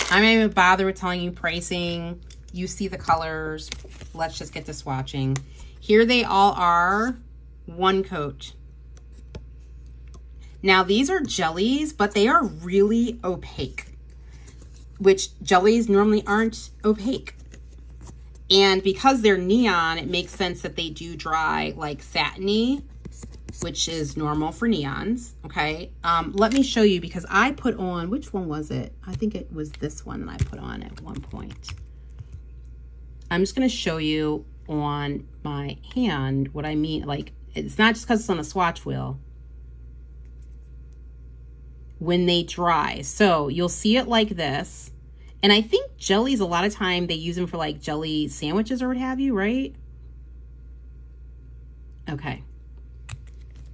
I'm not even bother with telling you pricing. You see the colors. Let's just get to swatching. Here they all are, one coat. Now these are jellies, but they are really opaque, which jellies normally aren't opaque. And because they're neon, it makes sense that they do dry like satiny, which is normal for neons, okay? Let me show you, because I put on, which one was it? I think it was this one that I put on at one point. I'm just gonna show you on my hand what I mean. Like, it's not just because it's on a swatch wheel. When they dry, so you'll see it like this. And I think jellies, a lot of time they use them for like jelly sandwiches or what have you, right? Okay.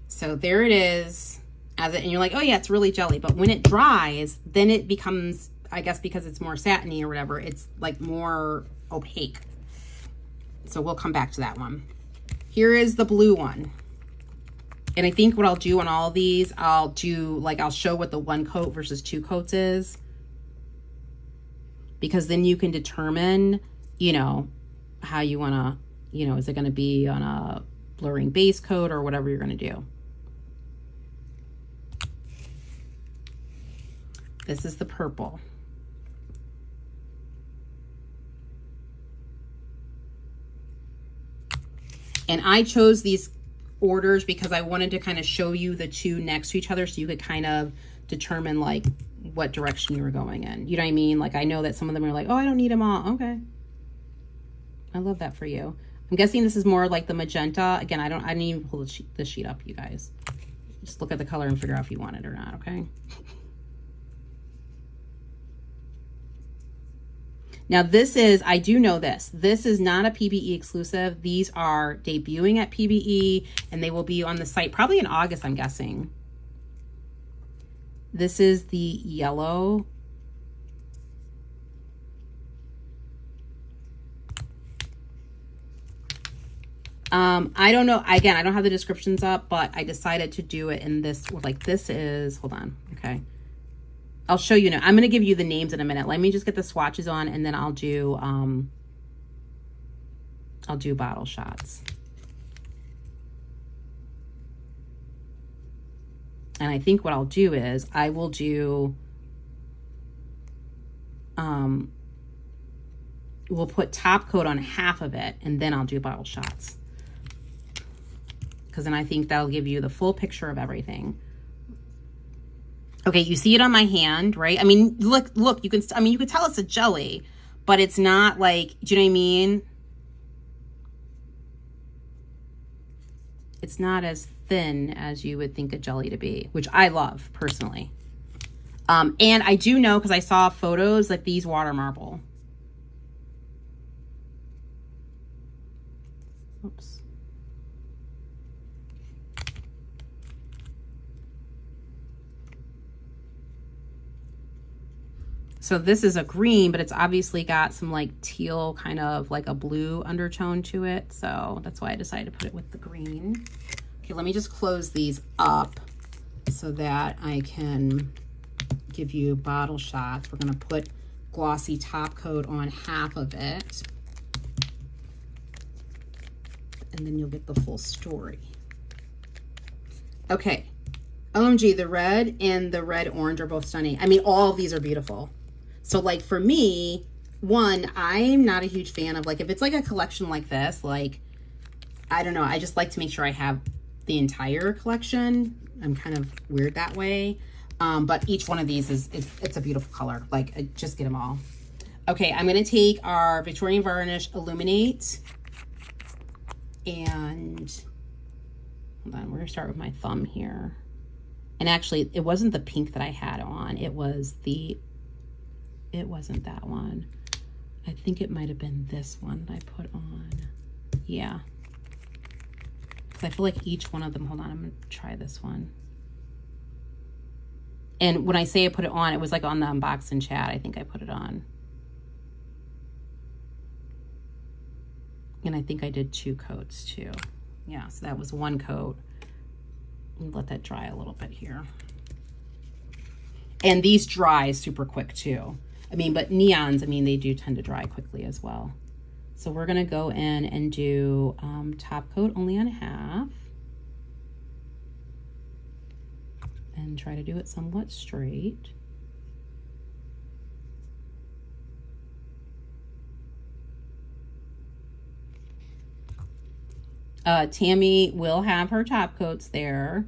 So there it is. And you're like, oh yeah, it's really jelly. But when it dries, then it becomes, I guess because it's more satiny or whatever, it's like more opaque. So we'll come back to that one. Here is the blue one. And I think what I'll do on all of these, I'll show what the one coat versus two coats is. Because then you can determine, you know, how you want to, you know, is it going to be on a blurring base coat or whatever you're going to do. This is the purple. And I chose these orders because I wanted to kind of show you the two next to each other so you could kind of determine like what direction you were going in. You know what I mean? Like, I know that some of them are like, oh, I don't need them all. Okay. I love that for you. I'm guessing this is more like the magenta. Again, I didn't even pull the sheet up, you guys. Just look at the color and figure out if you want it or not, okay? Now this is, I do know this. This is not a PBE exclusive. These are debuting at PBE and they will be on the site probably in August, I'm guessing. This is the yellow. I don't know. Again, I don't have the descriptions up, but I decided to do it in this, like this is, hold on. Okay. I'll show you now. I'm going to give you the names in a minute. Let me just get the swatches on and then I'll do bottle shots. And I think what I'll do is I will do, we'll put top coat on half of it and then I'll do bottle shots. Because then I think that'll give you the full picture of everything. Okay, you see it on my hand, right? I mean, look, you can tell it's a jelly, but it's not like, do you know what I mean? It's not as thin as you would think a jelly to be, which I love personally. And I do know, because I saw photos, that these water marble. Oops. So this is a green, but it's obviously got some like teal, kind of like a blue undertone to it. So that's why I decided to put it with the green. Okay, let me just close these up so that I can give you bottle shots. We're gonna put glossy top coat on half of it, and then you'll get the full story. Okay, OMG, the red and the red orange are both stunning. I mean, all of these are beautiful. So like for me, one, I'm not a huge fan of like, if it's like a collection like this, like, I don't know, I just like to make sure I have the entire collection. I'm kind of weird that way. But each one of these it's a beautiful color. Like, just get them all. Okay, I'm gonna take our Victorian Varnish Illuminate, and hold on, we're gonna start with my thumb here. And actually, it wasn't the pink that I had on. It wasn't that one. I think it might have been this one that I put on. Yeah. Because I feel like each one of them, hold on, I'm gonna try this one. And when I say I put it on, it was like on the unboxing chat, I think I put it on. And I think I did 2 coats too. Yeah, so that was 1 coat. Let that dry a little bit here. And these dry super quick too. I mean, but neons, I mean, they do tend to dry quickly as well. So we're gonna go in and do top coat only on half. And try to do it somewhat straight. Tammy will have her top coats there.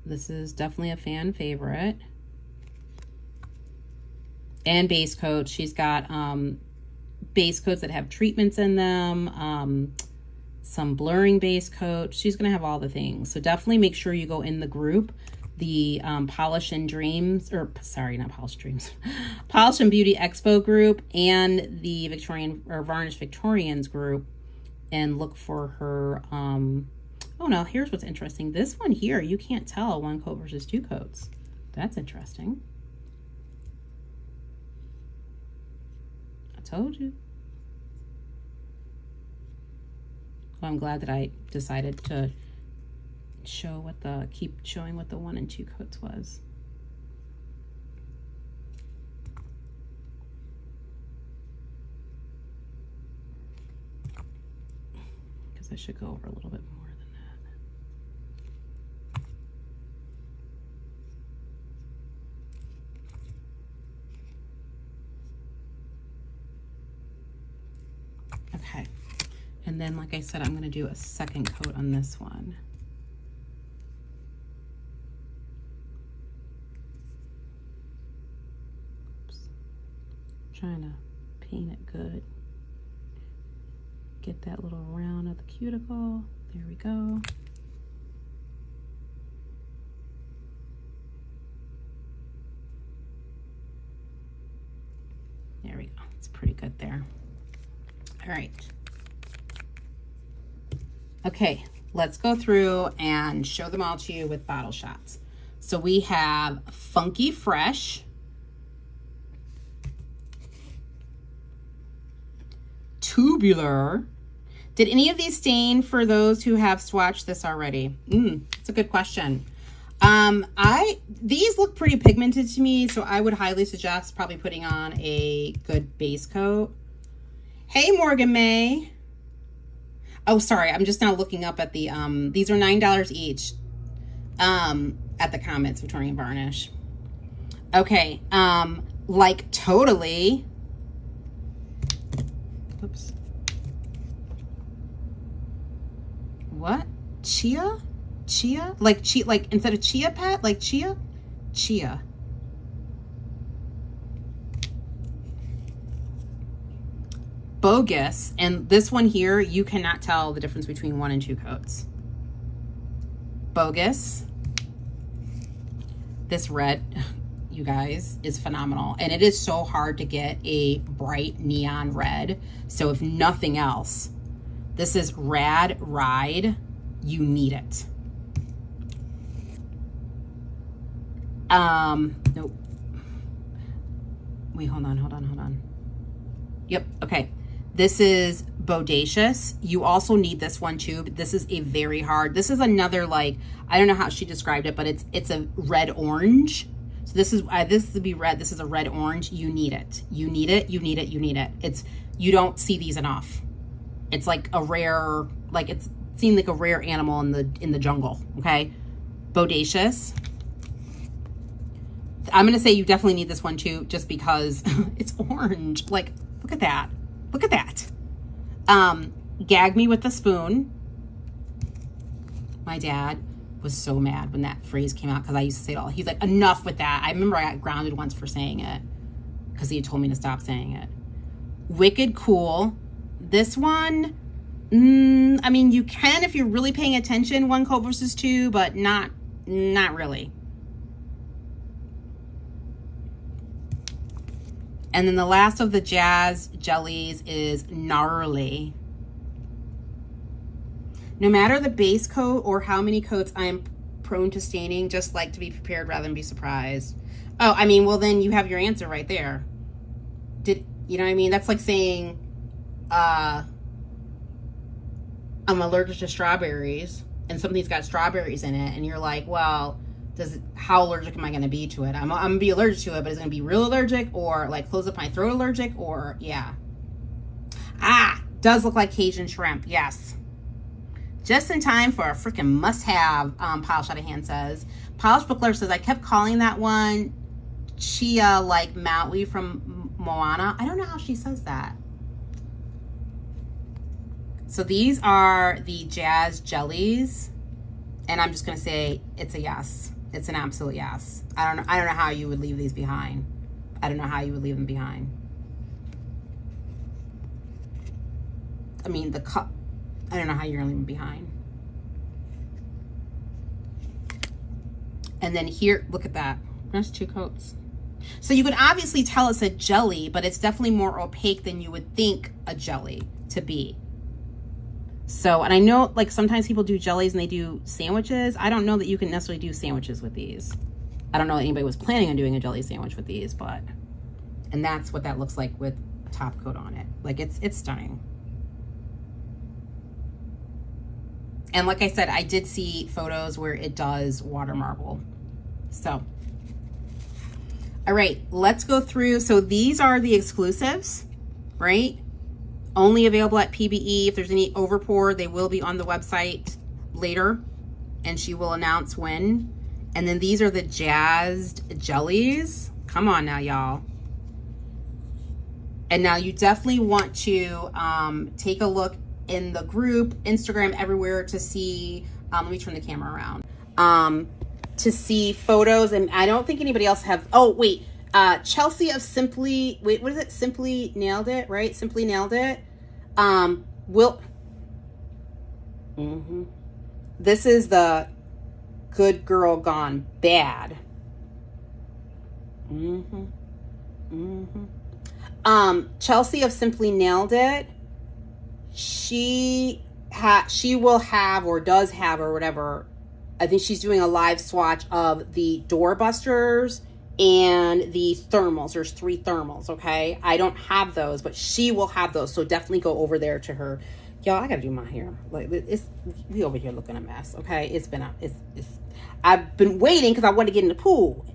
This is definitely a fan favorite. And base coats. She's got base coats that have treatments in them. Some blurring base coat. She's gonna have all the things. So definitely make sure you go in the group, the Polish and Dreams, or sorry, not Polish Dreams, Polish and Beauty Expo group, and the Victorian or Varnish Victorians group, and look for her. Oh no, here's what's interesting. This one here, you can't tell 1 coat versus 2 coats. That's interesting. I told you. Well, I'm glad that I decided to show what the, keep showing what the 1 and 2 coats was. Because I should go over a little bit more than that. Okay. And then, like I said, I'm going to do a 2nd coat on this one. Oops. Trying to paint it good. Get that little round of the cuticle. There we go. There we go. It's pretty good there. All right. Okay, let's go through and show them all to you with bottle shots. So we have Funky Fresh, Tubular. Did any of these stain for those who have swatched this already? It's a good question. These look pretty pigmented to me, so I would highly suggest probably putting on a good base coat. Hey, Morgan May. Oh, sorry, I'm just now looking up at the, these are $9 each at the comments, Victorian Varnish. Okay, like totally. Oops. What? Chia? Chia? Like chia, like instead of chia pet, like chia? Chia. Bogus, and this one here, you cannot tell the difference between 1 and 2 coats. Bogus. This red, you guys, is phenomenal. And it is so hard to get a bright neon red. So if nothing else, this is Rad Ride. You need it. Nope. Wait, hold on. Yep, okay. This is Bodacious. You also need this one too, but this is a very hard, this is another, like, I don't know how she described it, but it's a red orange. So this would be red. This is a red orange. You need it. You need it. You don't see these enough. It's like a rare, like it's seen like a rare animal in the jungle. Okay. Bodacious. I'm going to say you definitely need this one too, just because it's orange. Like, look at that. Look at that. Gag Me with the Spoon. My dad was so mad when that phrase came out because I used to say it all. He's like, enough with that. I remember I got grounded once for saying it because he had told me to stop saying it. Wicked Cool. This one, I mean, you can if you're really paying attention, 1 coat versus 2, but not really. And then the last of the Jazz Jellies is Gnarly. No matter the base coat or how many coats I am prone to staining, just like to be prepared rather than be surprised. Oh, I mean, well, then you have your answer right there. You know what I mean? That's like saying, I'm allergic to strawberries and something's got strawberries in it. And you're like, well, how allergic am I going to be to it? I'm going to be allergic to it, but is it going to be real allergic or like close up my throat allergic or yeah. Does look like Cajun shrimp. Yes. Just in time for a freaking must-have, Polish Out of Hand says. Polish Bookler says, I kept calling that one Chia like Maui from Moana. I don't know how she says that. So these are the Jazz Jellies. And I'm just going to say it's a yes. It's an absolute yes. I don't know how you would leave these behind. I don't know how you would leave them behind. I mean, the cup. I don't know how you're gonna leave them behind. And then here, look at that. There's 2 coats. So you can obviously tell it's a jelly, but it's definitely more opaque than you would think a jelly to be. So, and I know like sometimes people do jellies and they do sandwiches. I don't know that you can necessarily do sandwiches with these. I don't know that anybody was planning on doing a jelly sandwich with these, but, and that's what that looks like with top coat on it. Like it's stunning. And like I said, I did see photos where it does water marble. So, all right, let's go through. So these are the exclusives, right? Only available at PBE. If there's any overpour, they will be on the website later and she will announce when. And then these are the Jazzed Jellies. Come on now, y'all. And now you definitely want to take a look in the group, Instagram, everywhere to see, let me turn the camera around, to see photos. And I don't think anybody else have, oh, wait, Chelsea of Simply, wait, what is it? Simply Nailed It, right? Simply Nailed It. This is the Good Girl Gone Bad. Chelsea of Simply Nailed It. She will have or does have or whatever. I think she's doing a live swatch of the doorbusters and the thermals. There's 3 thermals, okay? I don't have those, but she will have those. So definitely go over there to her. Y'all, I gotta do my hair. Like we over here looking a mess, okay? I've been waiting because I want to get in the pool.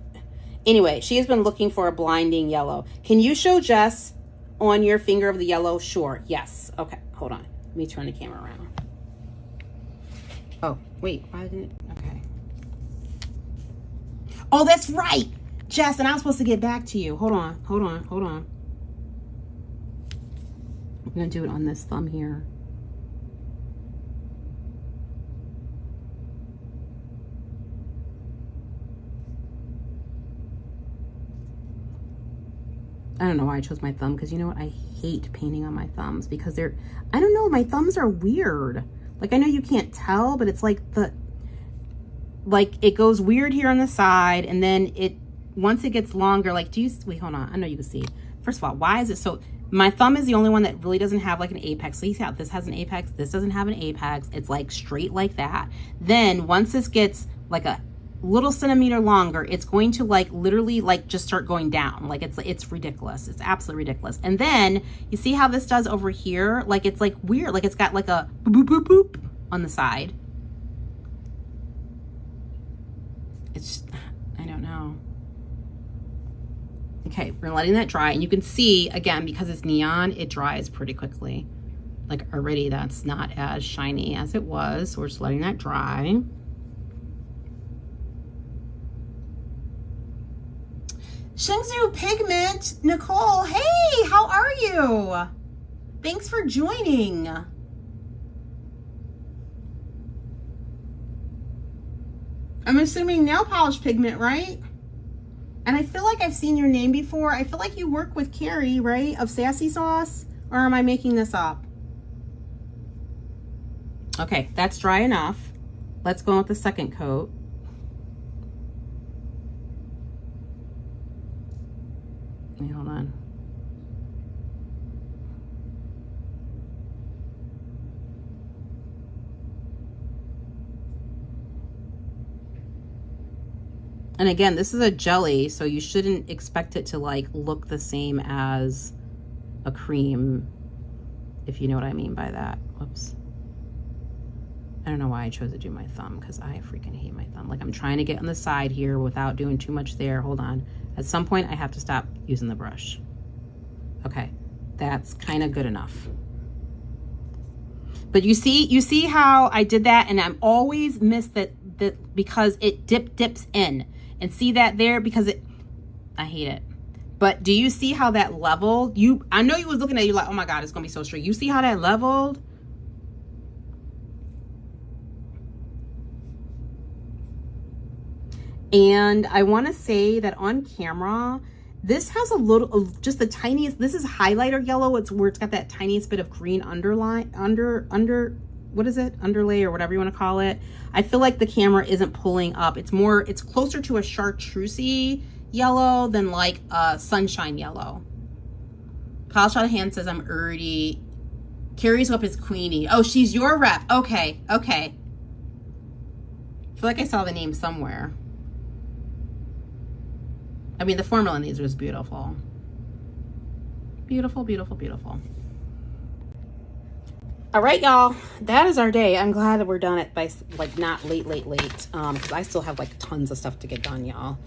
Anyway, she has been looking for a blinding yellow. Can you show Jess on your finger of the yellow? Sure. Yes. Okay. Hold on. Let me turn the camera around. Oh, wait. Why didn't it? Okay. Oh, that's right, Jess. And I'm supposed to get back to you. Hold on. I'm going to do it on this thumb here. I don't know why I chose my thumb, because you know what? I hate painting on my thumbs because I don't know, my thumbs are weird. Like, I know you can't tell, but it's like it goes weird here on the side, and then once it gets longer, like, wait, hold on. I know you can see. First of all, why is it so, my thumb is the only one that really doesn't have like an apex. So you see how this has an apex, this doesn't have an apex. It's like straight like that. Then once this gets like little centimeter longer, it's going to like literally like just start going down. Like it's ridiculous. It's absolutely ridiculous. And then you see how this does over here? Like it's like weird. Like it's got like a boop, boop, boop, boop on the side. It's, I don't know. Okay, we're letting that dry. And you can see, again, because it's neon, it dries pretty quickly. Like already that's not as shiny as it was. So we're just letting that dry. Shengzhou Pigment, Nicole, hey, how are you? Thanks for joining. I'm assuming nail polish pigment, right? And I feel like I've seen your name before. I feel like you work with Carrie, right? Of Sassy Sauce, or am I making this up? Okay, that's dry enough. Let's go with the second coat. Wait, hold on. And again, this is a jelly, so you shouldn't expect it to like look the same as a cream, if you know what I mean by that. Whoops. I don't know why I chose to do my thumb, because I freaking hate my thumb. Like I'm trying to get on the side here without doing too much there. Hold on. At some point I have to stop using the brush. Okay, that's kind of good enough. But you see how I did that, and I'm always miss that because it dips in. And see that there, because I hate it. But do you see how that leveled? I know you was looking at it, you're like, oh my God, it's gonna be so straight. You see how that leveled? And I wanna say that on camera, this has a little, just the tiniest, this is highlighter yellow. It's where it's got that tiniest bit of green underline, what is it? Underlay or whatever you want to call it. I feel like the camera isn't pulling up. It's closer to a chartreusey yellow than like a sunshine yellow. Kyle Shanahan says I'm already. Carrie's up as Queenie. Oh, she's your rep. Okay, okay. I feel like I saw the name somewhere. I mean, the formula in these was beautiful. Beautiful, beautiful, beautiful. All right, y'all, that is our day. I'm glad that we're done it by like not late, because I still have like tons of stuff to get done, y'all,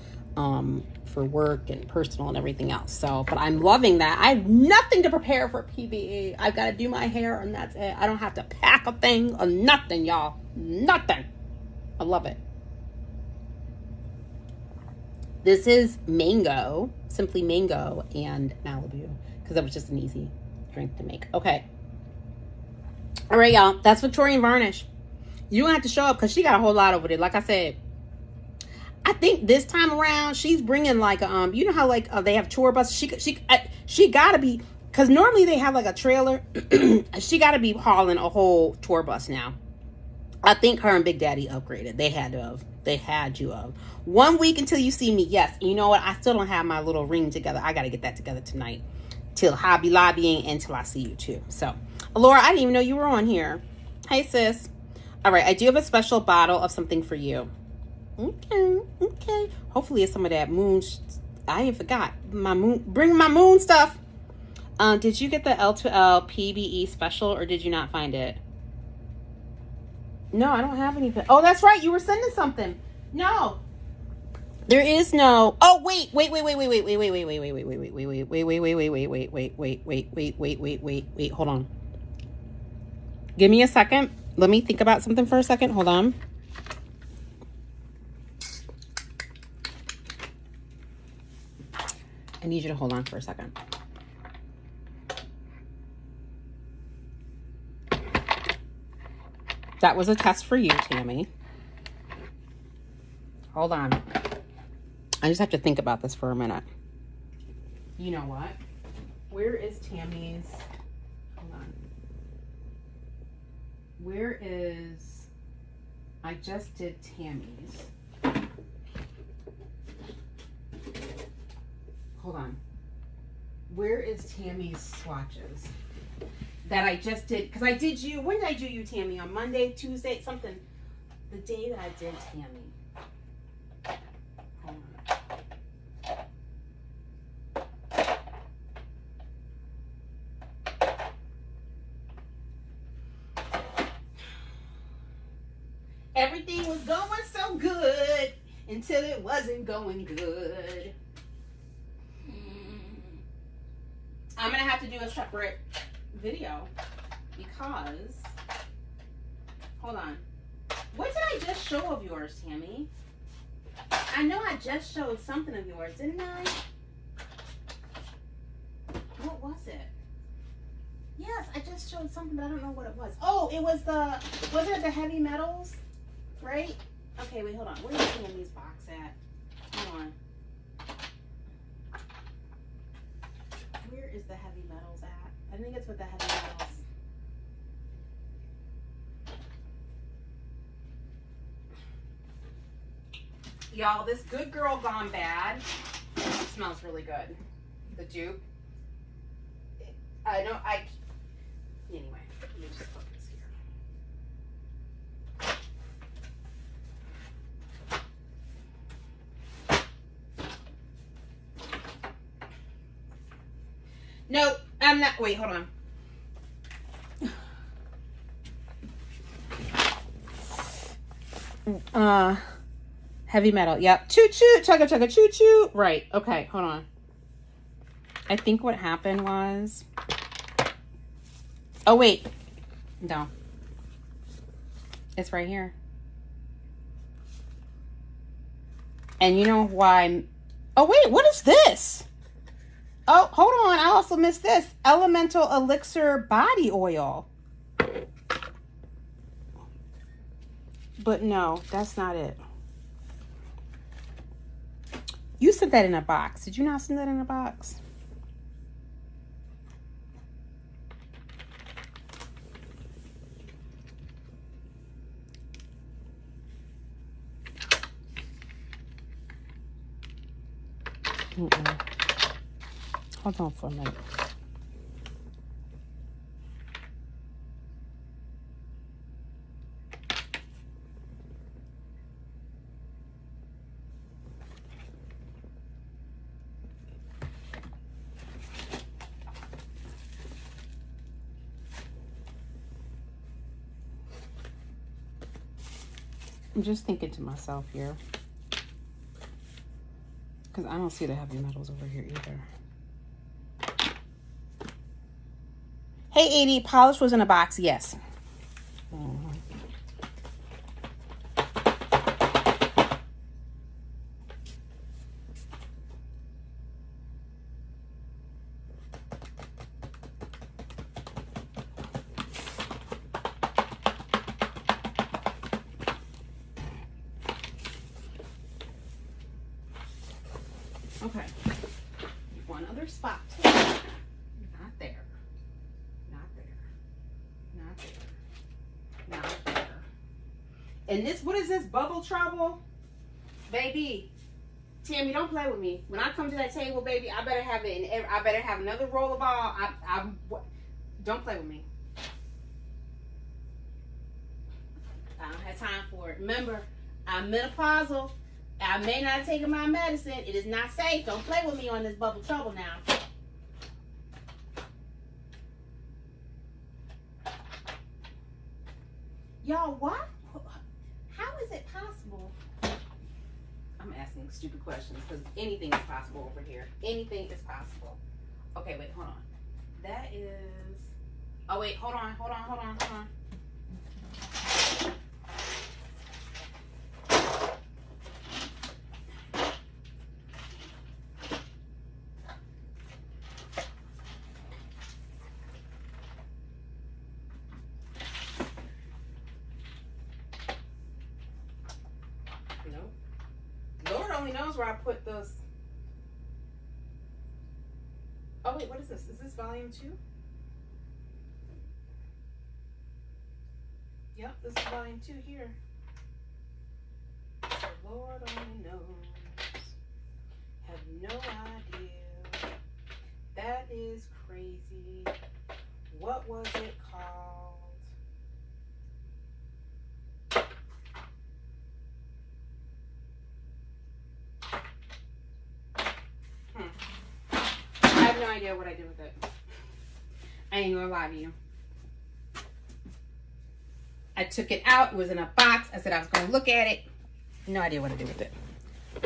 for work and personal and everything else. So, but I'm loving that. I have nothing to prepare for PBE. I've got to do my hair and that's it. I don't have to pack a thing or nothing, y'all. Nothing. I love it. This is mango, simply mango and Malibu, because that was just an easy drink to make. Okay. All right, y'all, that's Victorian Varnish. You don't have to show up because she got a whole lot over there. Like I said, I think this time around she's bringing like you know how like they have tour buses. She gotta be, because normally they have like a trailer. She gotta be hauling a whole tour bus now. I think her and Big Daddy upgraded. They had to have. They had you of 1 week until you see me. Yes, you know what? I still don't have my little ring together. I gotta get that together tonight. Till Hobby Lobbying until I see you too. So, Laura, I didn't even know you were on here. Hey, sis. All right, I do have a special bottle of something for you. Okay, okay. Hopefully it's some of that moon. I ain't forgot my moon. Bring my moon stuff. Did you get the L2L PBE special or did you not find it? No, I don't have anything. Oh, that's right. You were sending something. No. There is no. Oh, wait. Hold on. Give me a second. Let me think about something for a second. Hold on. I need you to hold on for a second. That was a test for you, Tammy. Hold on. I just have to think about this for a minute. You know what? Where is Tammy's? Hold on. Where is... I just did Tammy's. Hold on. Where is Tammy's swatches? That I just did, because I did you, when did I do you, Tammy? On Monday, Tuesday, something. The day that I did Tammy. until it wasn't going good. I'm gonna have to do a separate video because, hold on. What did I just show of yours, Tammy? I know I just showed something of yours, didn't I? What was it? Yes, I just showed something, but I don't know what it was. Oh, it was wasn't it the heavy metals? Right? Okay, wait, hold on. Where is the Tammy's box at? Hold on. Where is the heavy metals at? I think it's with the heavy metals. Y'all, this Good Girl Gone Bad smells really good. The dupe. Anyway, let me just put this here. No, I'm not. Wait, hold on. Heavy metal. Yep. Choo choo, chugga chugga choo choo. Right. Okay, hold on. I think what happened was. Oh, wait. No. It's right here. And you know why? Oh, wait. What is this? Oh, hold on. I also missed this. Elemental Elixir Body Oil. But no, that's not it. You sent that in a box. Did you not send that in a box? Hold on for a minute. I'm just thinking to myself here, because I don't see the heavy metals over here either. Hey, 80, polish was in a box. Yes. Okay. One other spot. Not there. Not there. Not there. Not there. And this, what is this? Bubble trouble? Baby. Tammy, don't play with me. When I come to that table, baby, I better have it in I better have another rollerball. Don't play with me. I don't have time for it. Remember, I'm menopausal. I may not have taken my medicine. It is not safe. Don't play with me on this bubble trouble now. Y'all, what? How is it possible? I'm asking stupid questions because anything is possible over here. Anything is possible. Okay, wait, hold on. That is... Oh, wait, hold on. Lord only knows where I put those. Oh wait, what is this? Is this volume 2? Yep, this is volume 2 here. So Lord only knows. Have no idea. That is crazy. What was it called? I have no idea what I did with it. I ain't gonna lie to you. I took it out. It was in a box. I said I was gonna look at it. No idea what I did with it.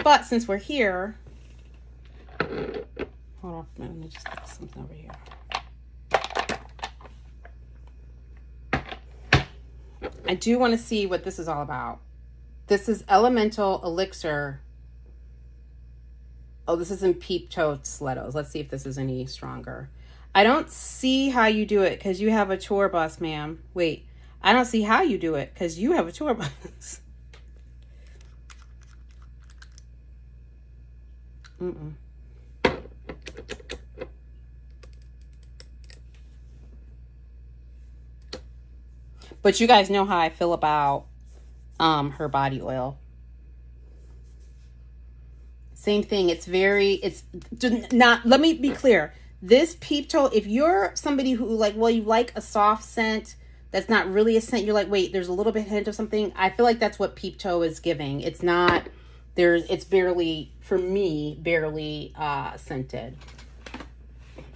But since we're here, hold on a minute, let me just put something over here. I do want to see what this is all about. This is Elemental Elixir. Oh, this is in Peep Toe Stilettos. Let's see if this is any stronger. I don't see how you do it because you have a tour bus, ma'am. Wait, I don't see how you do it because you have a tour bus. Mm-mm. But you guys know how I feel about her body oil. Same thing. It's not, let me be clear. This Peep Toe, if you're somebody who like, well, you like a soft scent that's not really a scent, you're like, wait, there's a little bit hint of something. I feel like that's what Peep Toe is giving. It's not, it's barely, for me, barely scented.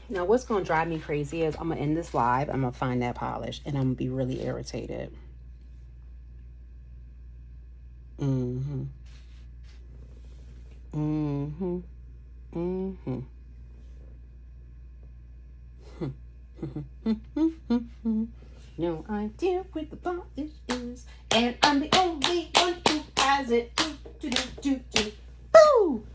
Now, what's going to drive me crazy is I'm going to end this live. I'm going to find that polish and I'm going to be really irritated. Mm-hmm. Mm-hmm. Mm-hmm. No idea what the polish is, and I'm the only one who has it. Boo!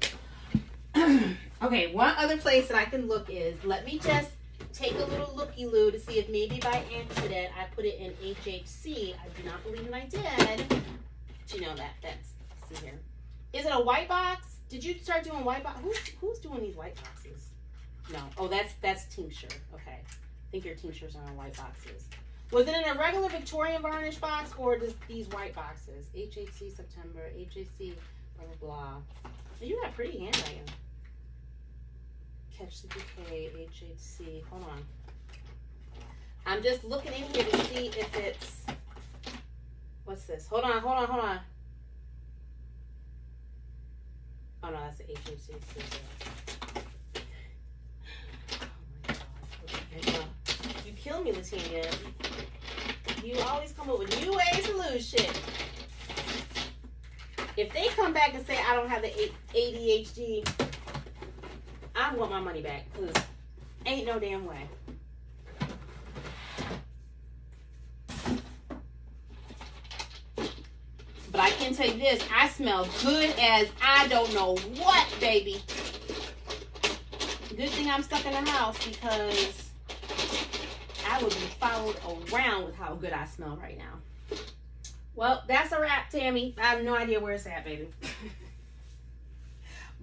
Okay, one other place that I can look is, let me just take a little looky-loo to see if maybe by accident I put it in HHC. I do not believe that I did. But you know that's see here. Is it a white box? Did you start doing white box? Who's doing these white boxes? No. Oh, that's tincture. Okay. I think your tinctures are on white boxes. Was it in a regular Victorian varnish box or these white boxes? HHC September, HHC, blah, blah, blah. You got pretty handwriting. Catch the Bouquet, HHC. Hold on. I'm just looking in here to see if it's... What's this? Hold on. Oh, no, that's the HHC. You kill me, Latinia. You always come up with new ways to lose shit. If they come back and say I don't have the ADHD, I want my money back, because ain't no damn way. But I can tell you this, I smell good as I don't know what, baby. Good thing I'm stuck in the house, because I would be followed around with how good I smell right now. Well, that's a wrap, Tammy. I have no idea where it's at, baby.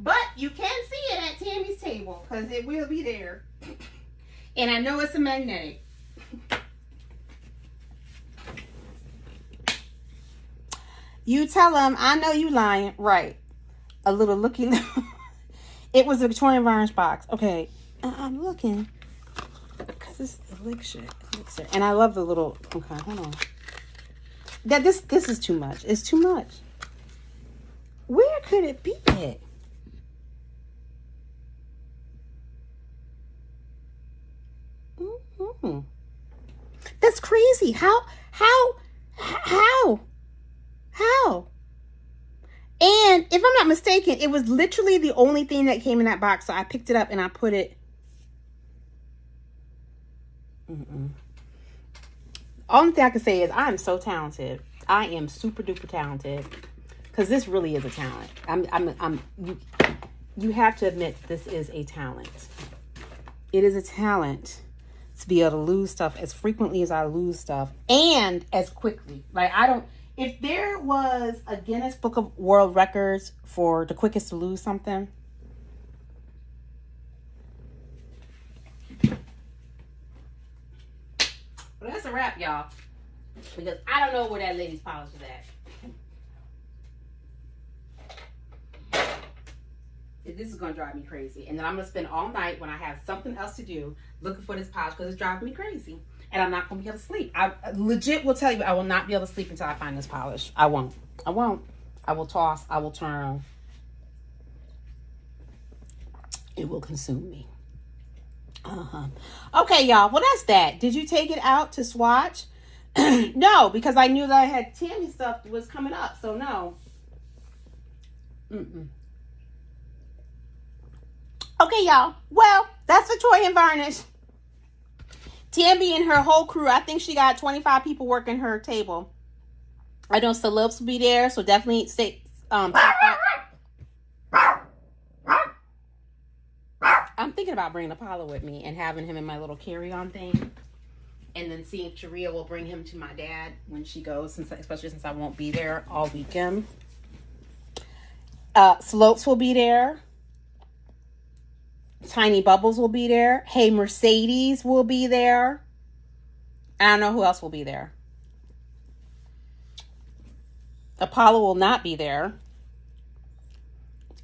But you can see it at Tammy's table, because it will be there. And I know it's a magnetic. You tell them, I know you lying. Right. A little looking. It was a Victorian varnish box. Okay. I'm looking. Because it's elixir. And I love the little... Okay, hold on. This is too much. It's too much. Where could it be at? Mm-hmm. That's crazy. How? And if I'm not mistaken, it was literally the only thing that came in that box. So I picked it up and I put it. Only thing I can say is I'm so talented. I am super duper talented, because this really is a talent. You have to admit this is a talent. It is a talent to be able to lose stuff as frequently as I lose stuff, and as quickly. Like, if there was a Guinness Book of World Records for the quickest to lose something, well, that's a wrap, y'all. Because I don't know where that lady's polish is at. This is going to drive me crazy. And then I'm going to spend all night, when I have something else to do, looking for this polish, because it's driving me crazy. And I'm not going to be able to sleep. I legit will tell you, I will not be able to sleep until I find this polish. I won't. I will toss. I will turn. It will consume me. Okay, y'all. Well, that's that. Did you take it out to swatch? No, because I knew that I had Tammy stuff that was coming up. So, no. Okay, y'all. Well, that's Victorian Varnish. Tammy and her whole crew. I think she got 25 people working her table. I know celebs will be there, so definitely stay. I'm thinking about bringing Apollo with me and having him in my little carry-on thing. And then seeing if Sharia will bring him to my dad when she goes, especially since I won't be there all weekend. Slopes will be there. Tiny Bubbles will be there. Hey Mercedes will be there. I don't know who else will be there. Apollo will not be there.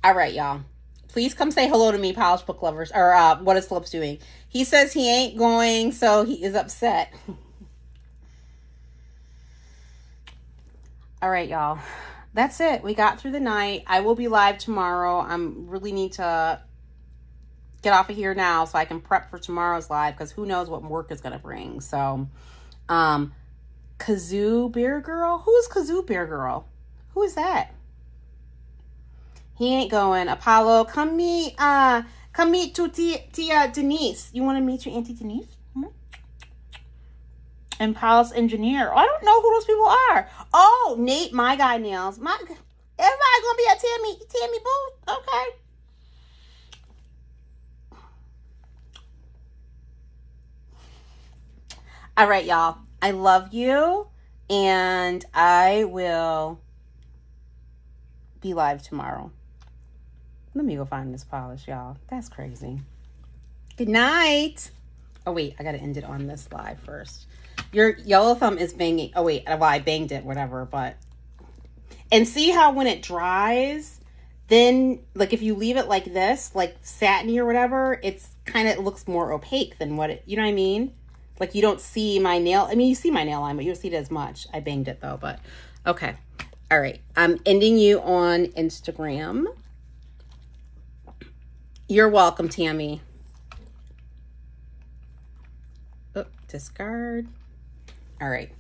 All right, y'all. Please come say hello to me, Polished Book Lovers. Or what is Slopes doing? He says he ain't going, so he is upset. All right, y'all. That's it. We got through the night. I will be live tomorrow. I really need to get off of here now so I can prep for tomorrow's live, because who knows what work is going to bring. So, Kazoo Beer Girl? Who is Kazoo Beer Girl? Who is that? He ain't going. Apollo, come meet to Tia Denise. You want to meet your Auntie Denise? And Palace Engineer. I don't know who those people are. Oh, Nate, my guy nails. Everybody gonna be at Tammy booth? Okay. All right, y'all. I love you, and I will be live tomorrow. Let me go find this polish, y'all. That's crazy. Good night. Oh, wait. I got to end it on this live first. Your yellow thumb is banging. Oh, wait. Well, I banged it, whatever. But, and see how when it dries, then, like, if you leave it like this, like satiny or whatever, it's kind of, it looks more opaque than what it, you know what I mean? Like, you don't see my nail. I mean, you see my nail line, but you don't see it as much. I banged it, though. But, okay. All right. I'm ending you on Instagram. You're welcome, Tammy. Oh, discard. All right.